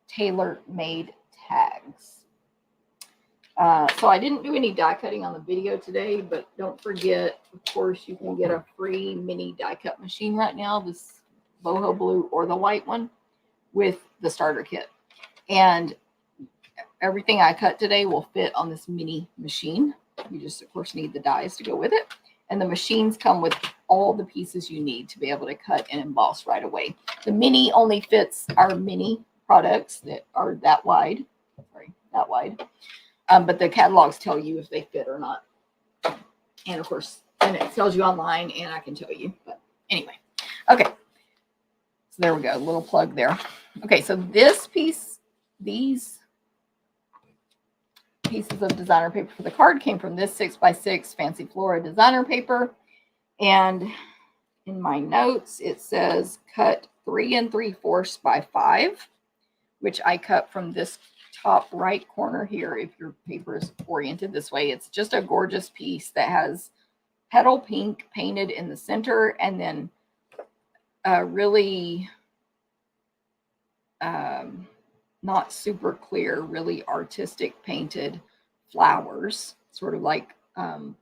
tailor-made tags. So I didn't do any die cutting on the video today, but don't forget, of course, you can get a free mini die cut machine right now, this boho blue or the white one, with the starter kit. And everything I cut today will fit on this mini machine. You just, of course, need the dies to go with it. And the machines come with all the pieces you need to be able to cut and emboss right away. The mini only fits our mini products that are that wide. Sorry, that wide. But the catalogs tell you if they fit or not. And of course, and it tells you online, and I can tell you. But anyway, okay. So there we go, a little plug there. Okay, so this piece, these pieces of designer paper for the card came from this 6x6 Fancy Flora designer paper. And in my notes, it says cut 3 3/4 by 5, which I cut from this top right corner here. If your paper is oriented this way, it's just a gorgeous piece that has petal pink painted in the center, and then really not super clear, really artistic painted flowers, sort of like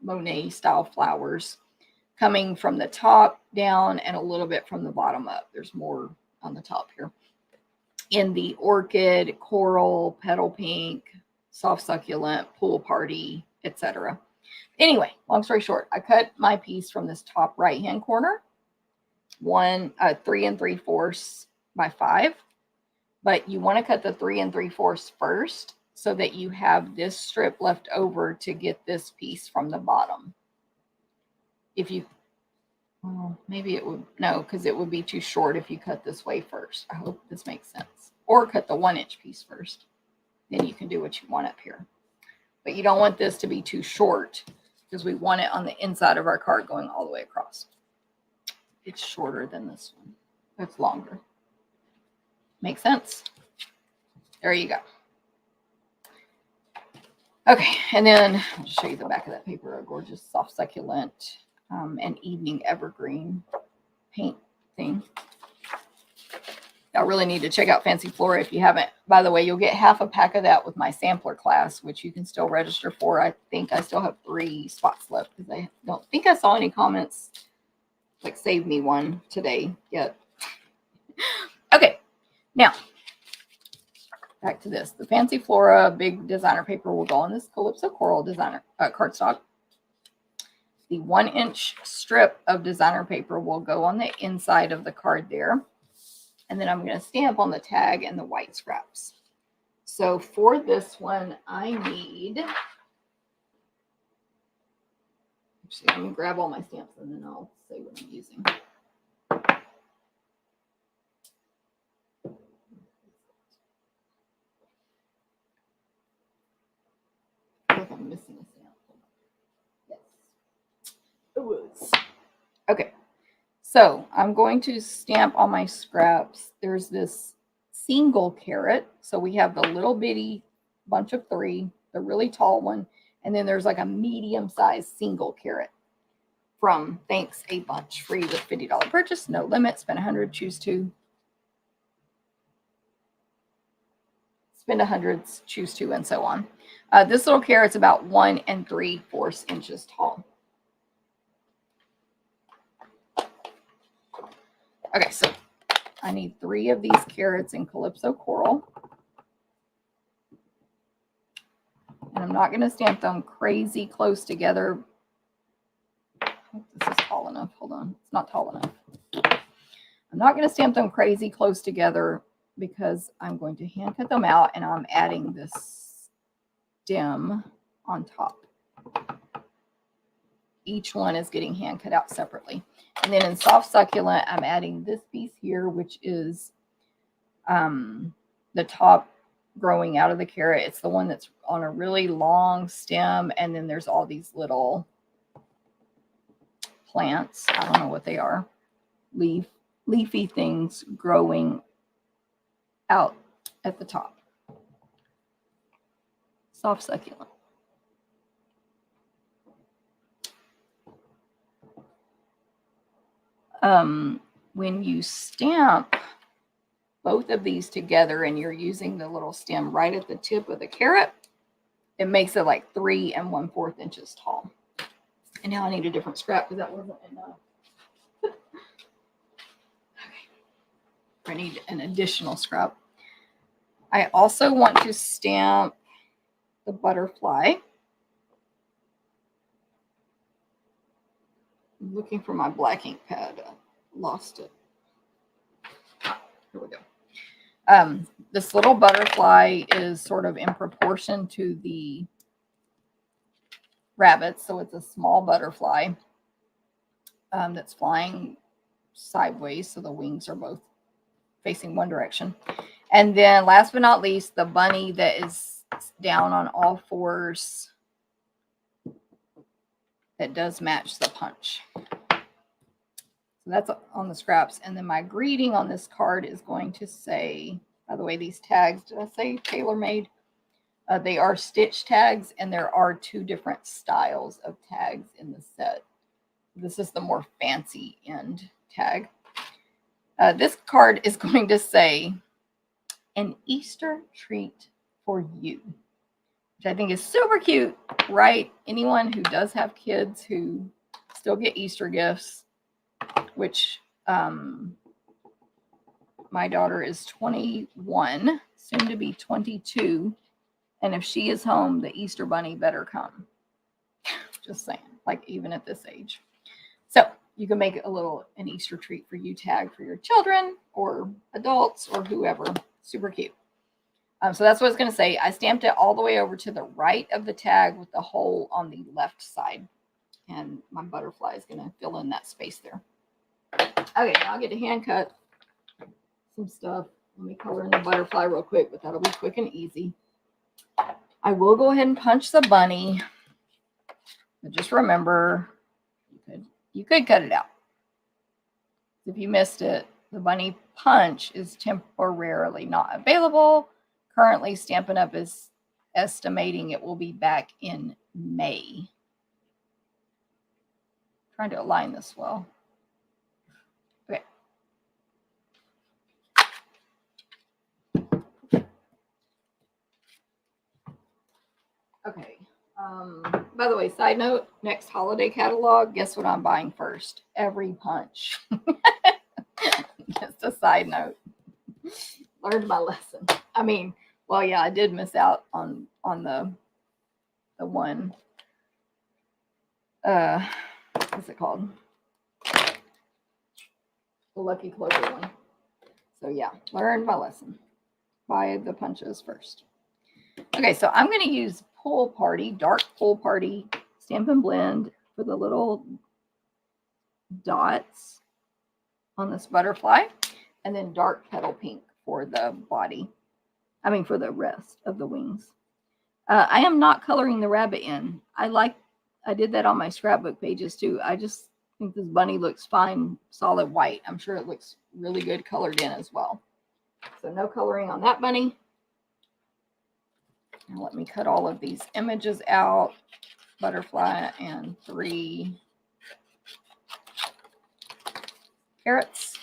Monet style flowers, coming from the top down and a little bit from the bottom up. There's more on the top here. In the orchid, coral, petal pink, soft succulent, pool party, etc. Anyway, long story short, I cut my piece from this top right-hand corner, 3 3/4 by 5. But you want to cut the 3 3/4 first so that you have this strip left over to get this piece from the bottom. If you, well, maybe it would, no, because it would be too short if you cut this way first. I hope this makes sense. Or cut the 1-inch piece first. Then you can do what you want up here. But you don't want this to be too short because we want it on the inside of our card going all the way across. It's shorter than this one. It's longer. Make sense? There you go. Okay, and then I'll just show you the back of that paper. A gorgeous soft succulent and evening evergreen paint thing. Y'all really need to check out Fancy Flora if you haven't. By the way, you'll get half a pack of that with my sampler class, which you can still register for. I think I still have 3 spots left because I don't think I saw any comments like save me one today yet. Okay. Now, back to this. The Fancy Flora big designer paper will go on this Calypso Coral designer cardstock. The 1-inch strip of designer paper will go on the inside of the card there. And then I'm going to stamp on the tag and the white scraps. So for this one, I need... Actually, let me grab all my stamps and then I'll say what I'm using. I'm missing a stamp. Yes. It was. Okay. So I'm going to stamp all my scraps. There's this single carrot. So we have the little bitty bunch of 3, the really tall one, and then there's like a medium-sized single carrot from Thanks a Bunch. Free with $50 purchase, no limit, spend 100, choose 2. Spend 100, choose 2, and so on. This little carrot's about 1 3/4 inches tall. Okay, so I need 3 of these carrots in Calypso Coral. And I'm not going to stamp them crazy close together. I hope this is tall enough. Hold on. It's not tall enough. I'm not going to stamp them crazy close together because I'm going to hand cut them out and I'm adding this stem on top. Each one is getting hand cut out separately. And then in soft succulent, I'm adding this piece here, which is the top growing out of the carrot. It's the one that's on a really long stem. And then there's all these little plants. I don't know what they are. Leafy things growing out at the top. Soft succulent. When you stamp both of these together and you're using the little stem right at the tip of the carrot, it makes it like 3 1/4 inches tall. And now I need a different scrap because that wasn't enough. Okay. I need an additional scrap. I also want to stamp the butterfly. I'm looking for my black ink pad. I lost it. Here we go. This little butterfly is sort of in proportion to the rabbit, so it's a small butterfly that's flying sideways, so the wings are both facing one direction. And then last but not least, the bunny that is down on all fours that does match the punch. So that's on the scraps. And then my greeting on this card is going to say, by the way, these tags, did I say tailor-made? They are stitch tags, and there are 2 different styles of tags in the set. This is the more fancy end tag. This card is going to say, an Easter treat for you, which I think is super cute, right? Anyone who does have kids who still get Easter gifts, which my daughter is 21, soon to be 22. And if she is home, the Easter bunny better come. Just saying, like even at this age. So you can make an Easter treat for you tag for your children or adults or whoever. Super cute. So that's what it's going to say. I stamped it all the way over to the right of the tag with the hole on the left side. And my butterfly is going to fill in that space there. Okay, now I'll get to hand cut some stuff. Let me color in the butterfly real quick, but that'll be quick and easy. I will go ahead and punch the bunny. But just remember, you could cut it out. If you missed it, the bunny punch is temporarily not available. Currently, Stampin' Up! Is estimating it will be back in May. Trying to align this well. Okay. Okay. By the way, side note, next holiday catalog, guess what I'm buying first? Every punch. Just a side note. Learned my lesson. I mean, well, yeah, I did miss out on the one. What's it called? The Lucky Clover one. So yeah, learned my lesson. Buy the punches first. Okay, so I'm going to use Pool Party, Dark Pool Party Stampin' Blend for the little dots on this butterfly, and then Dark Petal Pink for the body. I mean, for the rest of the wings. I am not coloring the rabbit in. I did that on my scrapbook pages too. I just think this bunny looks fine, solid white. I'm sure it looks really good colored in as well. So no coloring on that bunny. Now let me cut all of these images out. Butterfly and 3 carrots.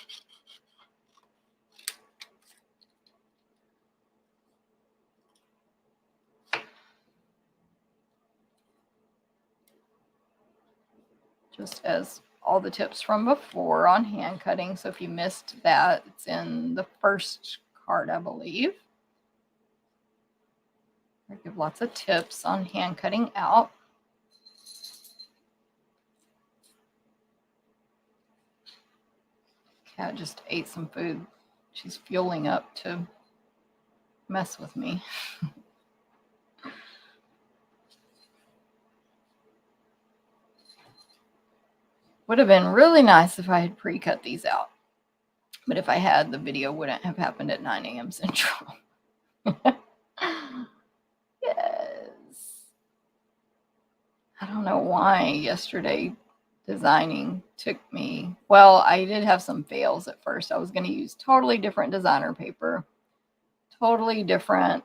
Just as all the tips from before on hand cutting. So if you missed that, it's in the first card, I believe. I give lots of tips on hand cutting out. Cat just ate some food. She's fueling up to mess with me. Would have been really nice if I had pre-cut these out. But if I had, the video wouldn't have happened at 9 a.m. Central. Yes. I don't know why yesterday designing took me, well, I did have some fails at first. I was going to use totally different designer paper, totally different,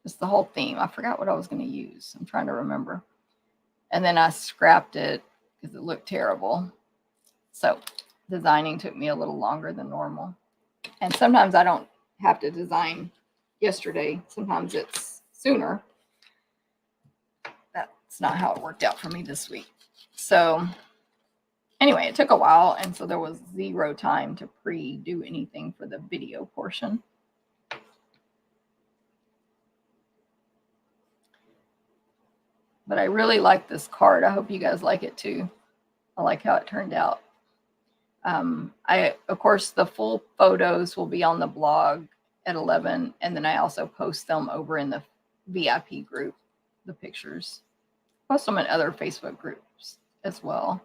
just the whole theme. I forgot what I was going to use. I'm trying to remember. And then I scrapped it because it looked terrible. So designing took me a little longer than normal. And sometimes I don't have to design yesterday. Sometimes it's sooner. That's not how it worked out for me this week. So anyway, it took a while, and so there was 0 time to pre-do anything for the video portion. But I really like this card. I hope you guys like it too. I like how it turned out. Of course, the full photos will be on the blog at 11, and then I also post them over in the VIP group, the pictures. Post them in other Facebook groups as well.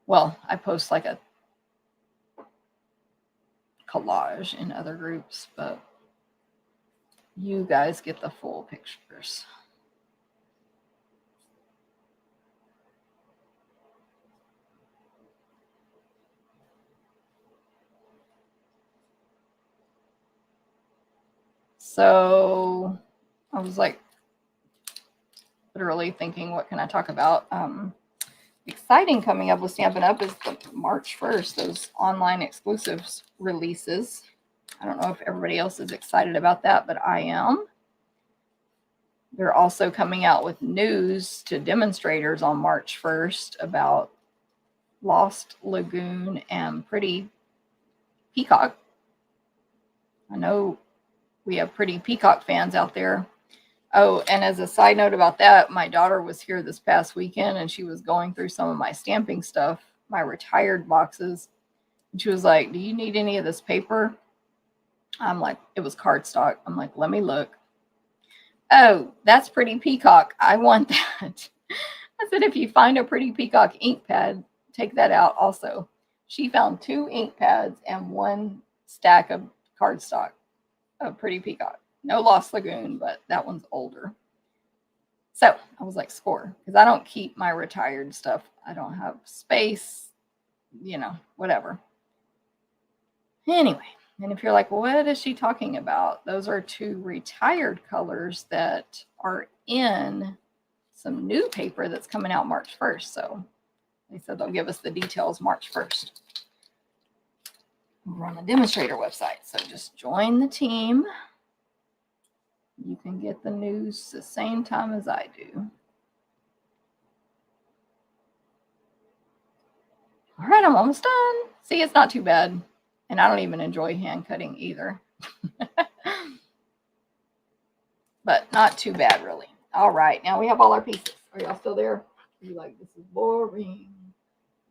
Well, I post like a collage in other groups, but you guys get the full pictures. So I was like literally thinking, what can I talk about? Exciting coming up with Stampin' Up is the March 1st, those online exclusives releases. I don't know if everybody else is excited about that, but I am. They're also coming out with news to demonstrators on March 1st about Lost Lagoon and Pretty Peacock. I know we have Pretty Peacock fans out there. Oh, and as a side note about that, my daughter was here this past weekend and she was going through some of my stamping stuff, my retired boxes. And she was like, "Do you need any of this paper?" I'm like, it was cardstock. I'm like, "Let me look." "Oh, that's Pretty Peacock. I want that." I said, "If you find a Pretty Peacock ink pad, take that out also." She found 2 ink pads and 1 stack of cardstock of Pretty Peacock. No Lost Lagoon, but that one's older. So I was like, score, because I don't keep my retired stuff. I don't have space, whatever. Anyway, and if you're like, what is she talking about? Those are 2 retired colors that are in some new paper that's coming out March 1st. So they said they'll give us the details March 1st. We're on the demonstrator website. So just join the team. You can get the news the same time as I do. All right, I'm almost done. See, it's not too bad. And I don't even enjoy hand cutting either. But not too bad, really. All right, now we have all our pieces. Are y'all still there? Are you like, this is boring?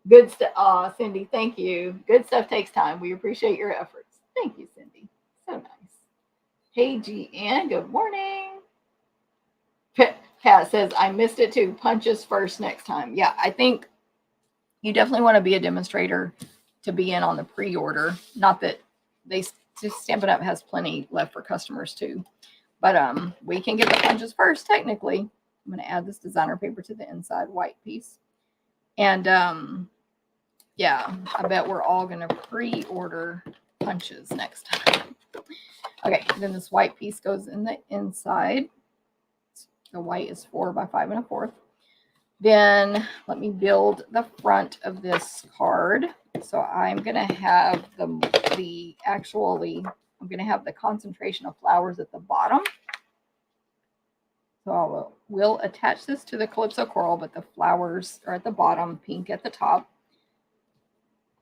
Good stuff. Aw, Cindy, thank you. Good stuff takes time. We appreciate your efforts. Thank you, Cindy. So nice. Hey, GN, good morning. Kat says, I missed it too. Punches first next time. Yeah, I think you definitely want to be a demonstrator to be in on the pre-order. Not that they just Stampin' Up has plenty left for customers too. But we can get the punches first, technically. I'm going to add this designer paper to the inside white piece. And yeah, I bet we're all going to pre-order punches next time. Okay, then this white piece goes in the inside. The white is 4 by 5 1/4. Then let me build the front of this card. So I'm going to have I'm going to have the concentration of flowers at the bottom. So we'll attach this to the Calypso Coral, but the flowers are at the bottom, pink at the top.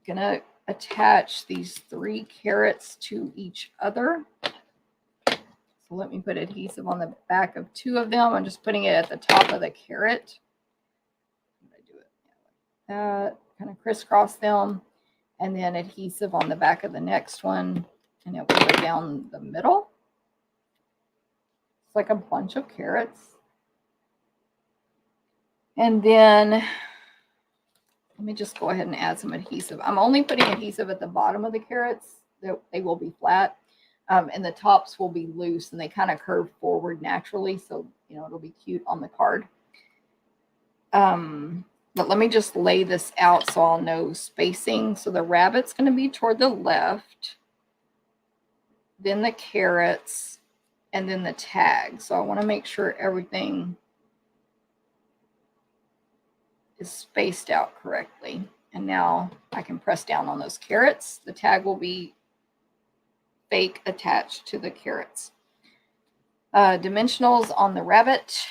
I'm going to attach these 3 carrots to each other. So let me put adhesive on the back of 2 of them. I'm just putting it at the top of the carrot. I do it like that, kind of crisscross them, and then adhesive on the back of the next one, and it will go down the middle. It's like a bunch of carrots. And then let me just go ahead and add some adhesive. I'm only putting adhesive at the bottom of the carrots. They will be flat. And the tops will be loose, and they kind of curve forward naturally. So, it'll be cute on the card. But let me just lay this out so I'll know spacing. So the rabbit's going to be toward the left, then the carrots, and then the tag. So I want to make sure everything is spaced out correctly. And now I can press down on those carrots. The tag will be fake attached to the carrots. Dimensionals on the rabbit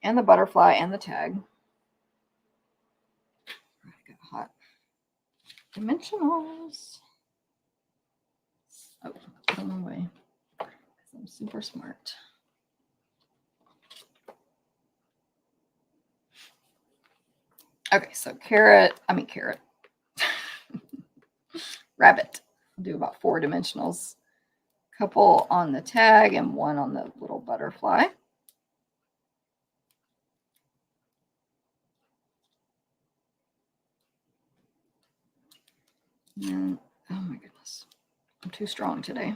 and the butterfly and the tag. I got hot. Dimensionals. Oh, put them away. I'm super smart. Okay, so rabbit. I'll do about 4 dimensionals. Couple on the tag and 1 on the little butterfly. And oh my goodness, I'm too strong today.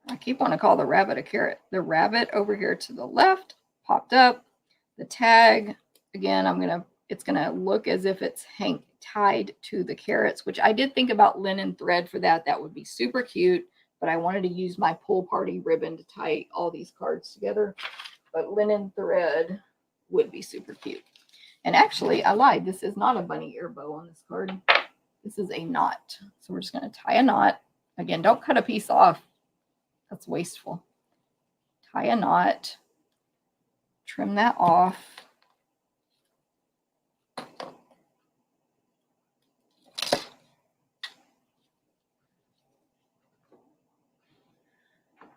I keep wanting to call the rabbit a carrot. The rabbit over here to the left popped up. The tag, again, it's gonna look as if it's tied to the carrots, which I did think about linen thread for that. That would be super cute, but I wanted to use my pool party ribbon to tie all these cards together. But linen thread would be super cute. And actually, I lied. This is not a bunny ear bow on this card. This is a knot. So we're just going to tie a knot. Again, don't cut a piece off. That's wasteful. Tie a knot. Trim that off.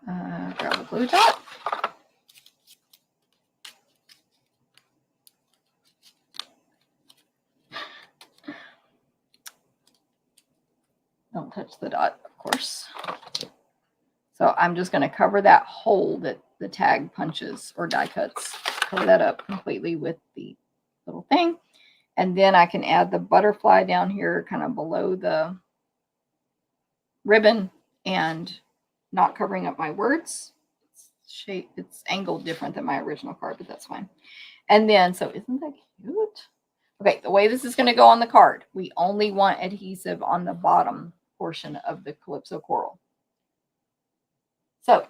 Grab a glue dot. Don't touch the dot, of course. So I'm just going to cover that hole that the tag punches or die cuts. Cover that up completely with the little thing. And then I can add the butterfly down here kind of below the ribbon and not covering up my words. It's angled different than my original card, but that's fine. And then, so isn't that cute? Okay, the way this is going to go on the card, we only want adhesive on the bottom portion of the Calypso Coral. So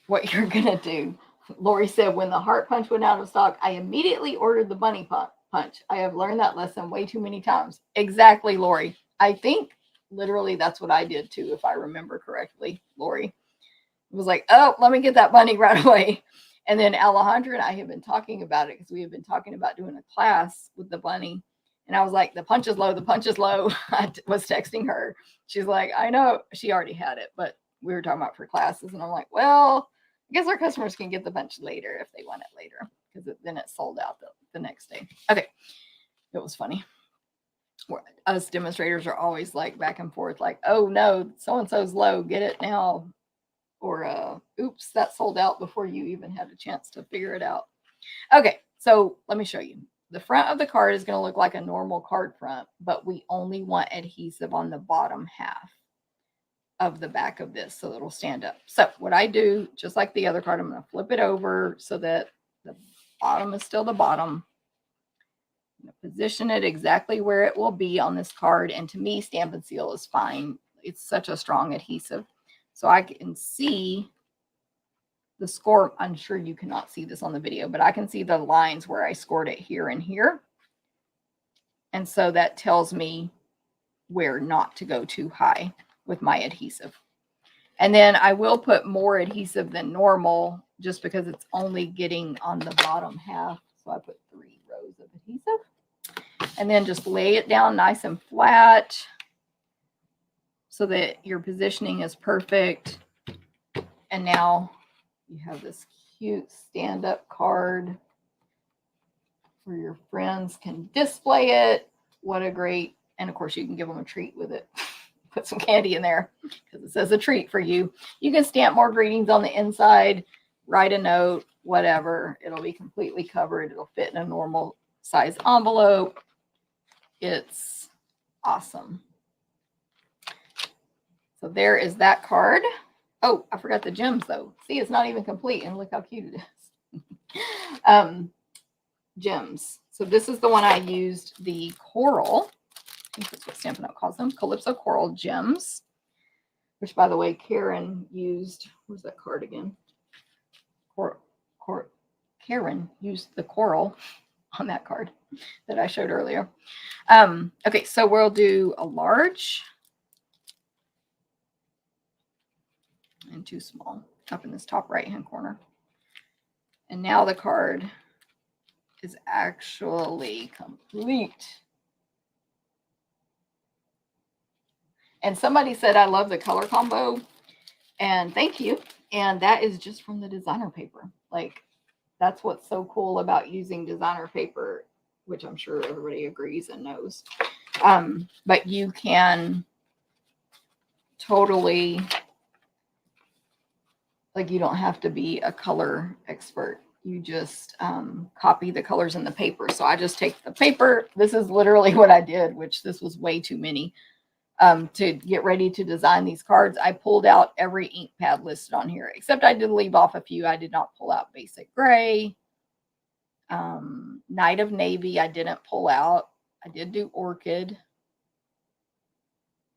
what you're going to do, Lori said, when the heart punch went out of stock, I immediately ordered the bunny punch. I have learned that lesson way too many times. Exactly, Lori. I think literally that's what I did too, if I remember correctly, Lori. It was like, oh, let me get that bunny right away. And then Alejandra and I have been talking about it because we have been talking about doing a class with the bunny. And I was like, the punch is low, the punch is low. I was texting her. She's like, I know. She already had it, but we were talking about for classes. And I'm like, well, I guess our customers can get the punch later if they want it later, because then it sold out the next day. Okay. It was funny. Us demonstrators are always like back and forth, like, oh no, so-and-so's low, get it now. Or oops, that sold out before you even had a chance to figure it out. Okay, so let me show you. The front of the card is going to look like a normal card front, but we only want adhesive on the bottom half of the back of this so it'll stand up. So what I do, just like the other card, I'm going to flip it over so that the bottom is still the bottom. I'm going to position it exactly where it will be on this card. And to me, Stampin' Seal is fine. It's such a strong adhesive. So I can see the score. I'm sure you cannot see this on the video, but I can see the lines where I scored it here and here. And so that tells me where not to go too high with my adhesive. And then I will put more adhesive than normal just because it's only getting on the bottom half. So I put 3 rows of adhesive. And then just lay it down nice and flat so that your positioning is perfect. And now you have this cute stand-up card where your friends can display it. What a great, and of course you can give them a treat with it. Put some candy in there because it says a treat for you. You can stamp more greetings on the inside, write a note, whatever. It'll be completely covered. It'll fit in a normal size envelope. It's awesome. So there is that card. Oh, I forgot the gems though. See, it's not even complete, and look how cute it is. Gems. So this is the one I used, the coral. I think that's what Stampin' Up calls them, Calypso Coral Gems. Which, by the way, Karen used. Where's that card again? Karen used the coral on that card that I showed earlier. Okay, so we'll do a large and 2 small up in this top right hand corner. And now the card is actually complete. And somebody said I love the color combo, and thank you. And that is just from the designer paper. Like, That's what's so cool about using designer paper, which I'm sure everybody agrees and knows. But you can totally, like, you don't have to be a color expert. You just copy the colors in the paper. So I just take the paper. This is literally what I did, which this was way too many. To get ready to design these cards, I pulled out every ink pad listed on here, except I did leave off a few. I did not pull out Basic Gray. Night of Navy, I didn't pull out. I did do Orchid.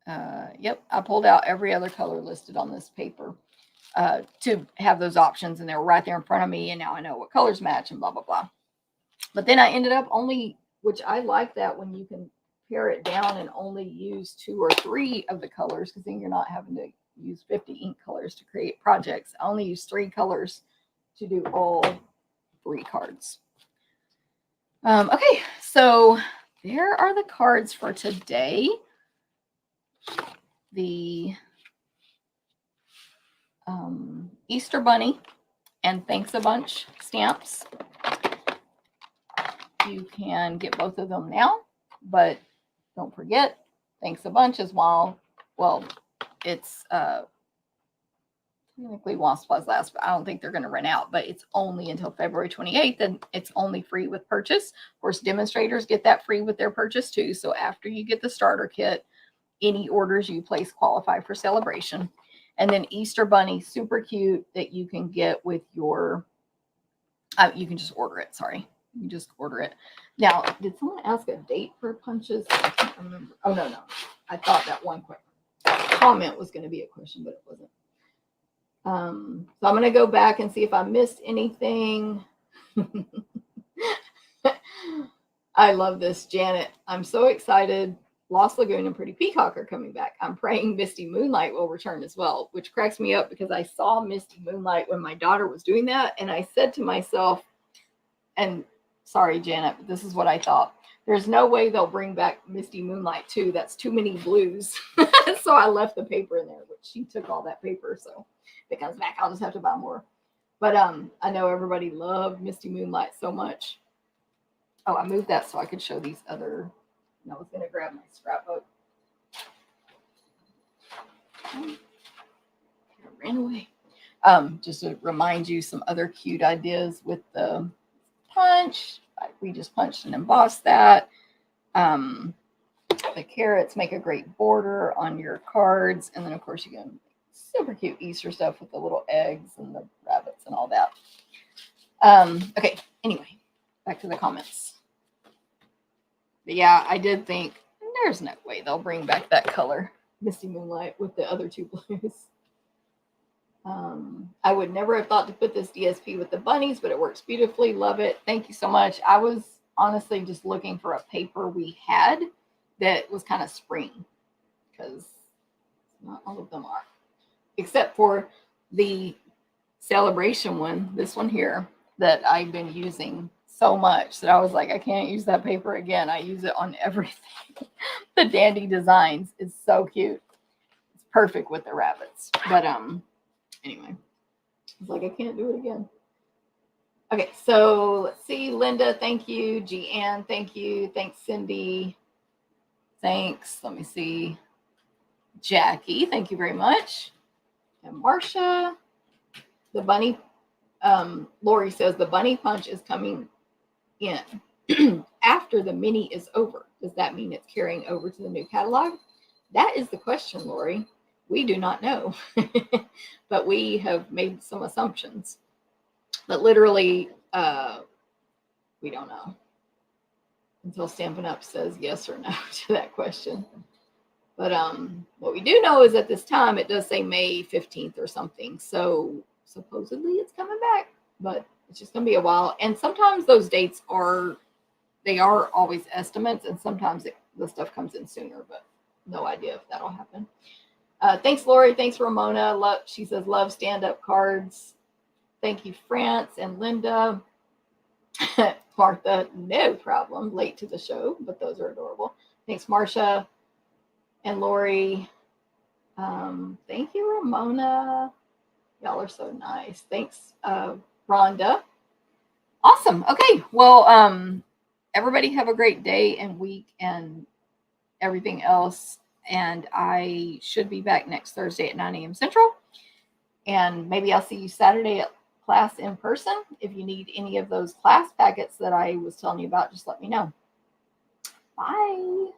Yep, I pulled out every other color listed on this paper to have those options, and they were right there in front of me, and now I know what colors match and blah, blah, blah. But then I ended up only, which I like that when you can pare it down and only use 2 or 3 of the colors, because then you're not having to use 50 ink colors to create projects. I only use 3 colors to do all 3 cards. Okay, so there are the cards for today. The Easter Bunny and Thanks a Bunch stamps. You can get both of them now, but don't forget, Thanks a Bunch is well, it's technically while supplies last, but I don't think they're going to run out, but it's only until February 28th, and it's only free with purchase. Of course, demonstrators get that free with their purchase too. So after you get the starter kit, any orders you place qualify for celebration. And then Easter Bunny, super cute, that you can get with your, you can just order it. Sorry. You just order it. Now, did someone ask a date for punches? I can't remember. Oh, no. I thought that one comment was going to be a question, but it wasn't. So I'm going to go back and see if I missed anything. I love this, Janet. I'm so excited. Lost Lagoon and Pretty Peacock are coming back. I'm praying Misty Moonlight will return as well, which cracks me up because I saw Misty Moonlight when my daughter was doing that. And I said to myself, and sorry, Janet, but this is what I thought. There's no way they'll bring back Misty Moonlight 2. That's too many blues. So I left the paper in there, but she took all that paper. So if it comes back, I'll just have to buy more. But I know everybody loved Misty Moonlight so much. Oh, I moved that so I could show these other. And I was going to grab my scrapbook. I ran away. Just to remind you some other cute ideas with the punch. We just punched and embossed that. The carrots make a great border on your cards. And then, of course, you can super cute Easter stuff with the little eggs and the rabbits and all that. Okay, anyway, back to the comments. But yeah, I did think there's no way they'll bring back that color, Misty Moonlight, with the other 2 blues. I would never have thought to put this DSP with the bunnies, but it works beautifully. Love it. Thank you so much. I was honestly just looking for a paper we had that was kind of spring, because not all of them are, except for the celebration one, this one here, that I've been using so much that I was like, I can't use that paper again. I use it on everything. The Dandy Designs is so cute. It's perfect with the rabbits. But anyway, it's like I can't do it again. Okay, so let's see. Linda, thank you. G-Ann, thank you. Thanks, Cindy. Thanks. Let me see. Jackie, thank you very much. And Marsha. The bunny, Lori says the bunny punch is coming in after the mini is over. Does that mean it's carrying over to the new catalog? That is the question, Lori. We do not know, but we have made some assumptions. But literally, we don't know until Stampin' Up says yes or no to that question. But what we do know is at this time it does say May 15th or something. So supposedly it's coming back, but it's just going to be a while. And sometimes those dates are always estimates, and sometimes the stuff comes in sooner, but no idea if that'll happen. Thanks, Lori. Thanks, Ramona. She says, love stand-up cards. Thank you, France and Linda. Martha, no problem. Late to the show, but those are adorable. Thanks, Marcia and Lori. Thank you, Ramona. Y'all are so nice. Thanks, Rhonda. Awesome. Okay. Well, everybody have a great day and week and everything else. And I should be back next Thursday at 9 a.m. Central. And maybe I'll see you Saturday at class in person. If you need any of those class packets that I was telling you about, just let me know. Bye.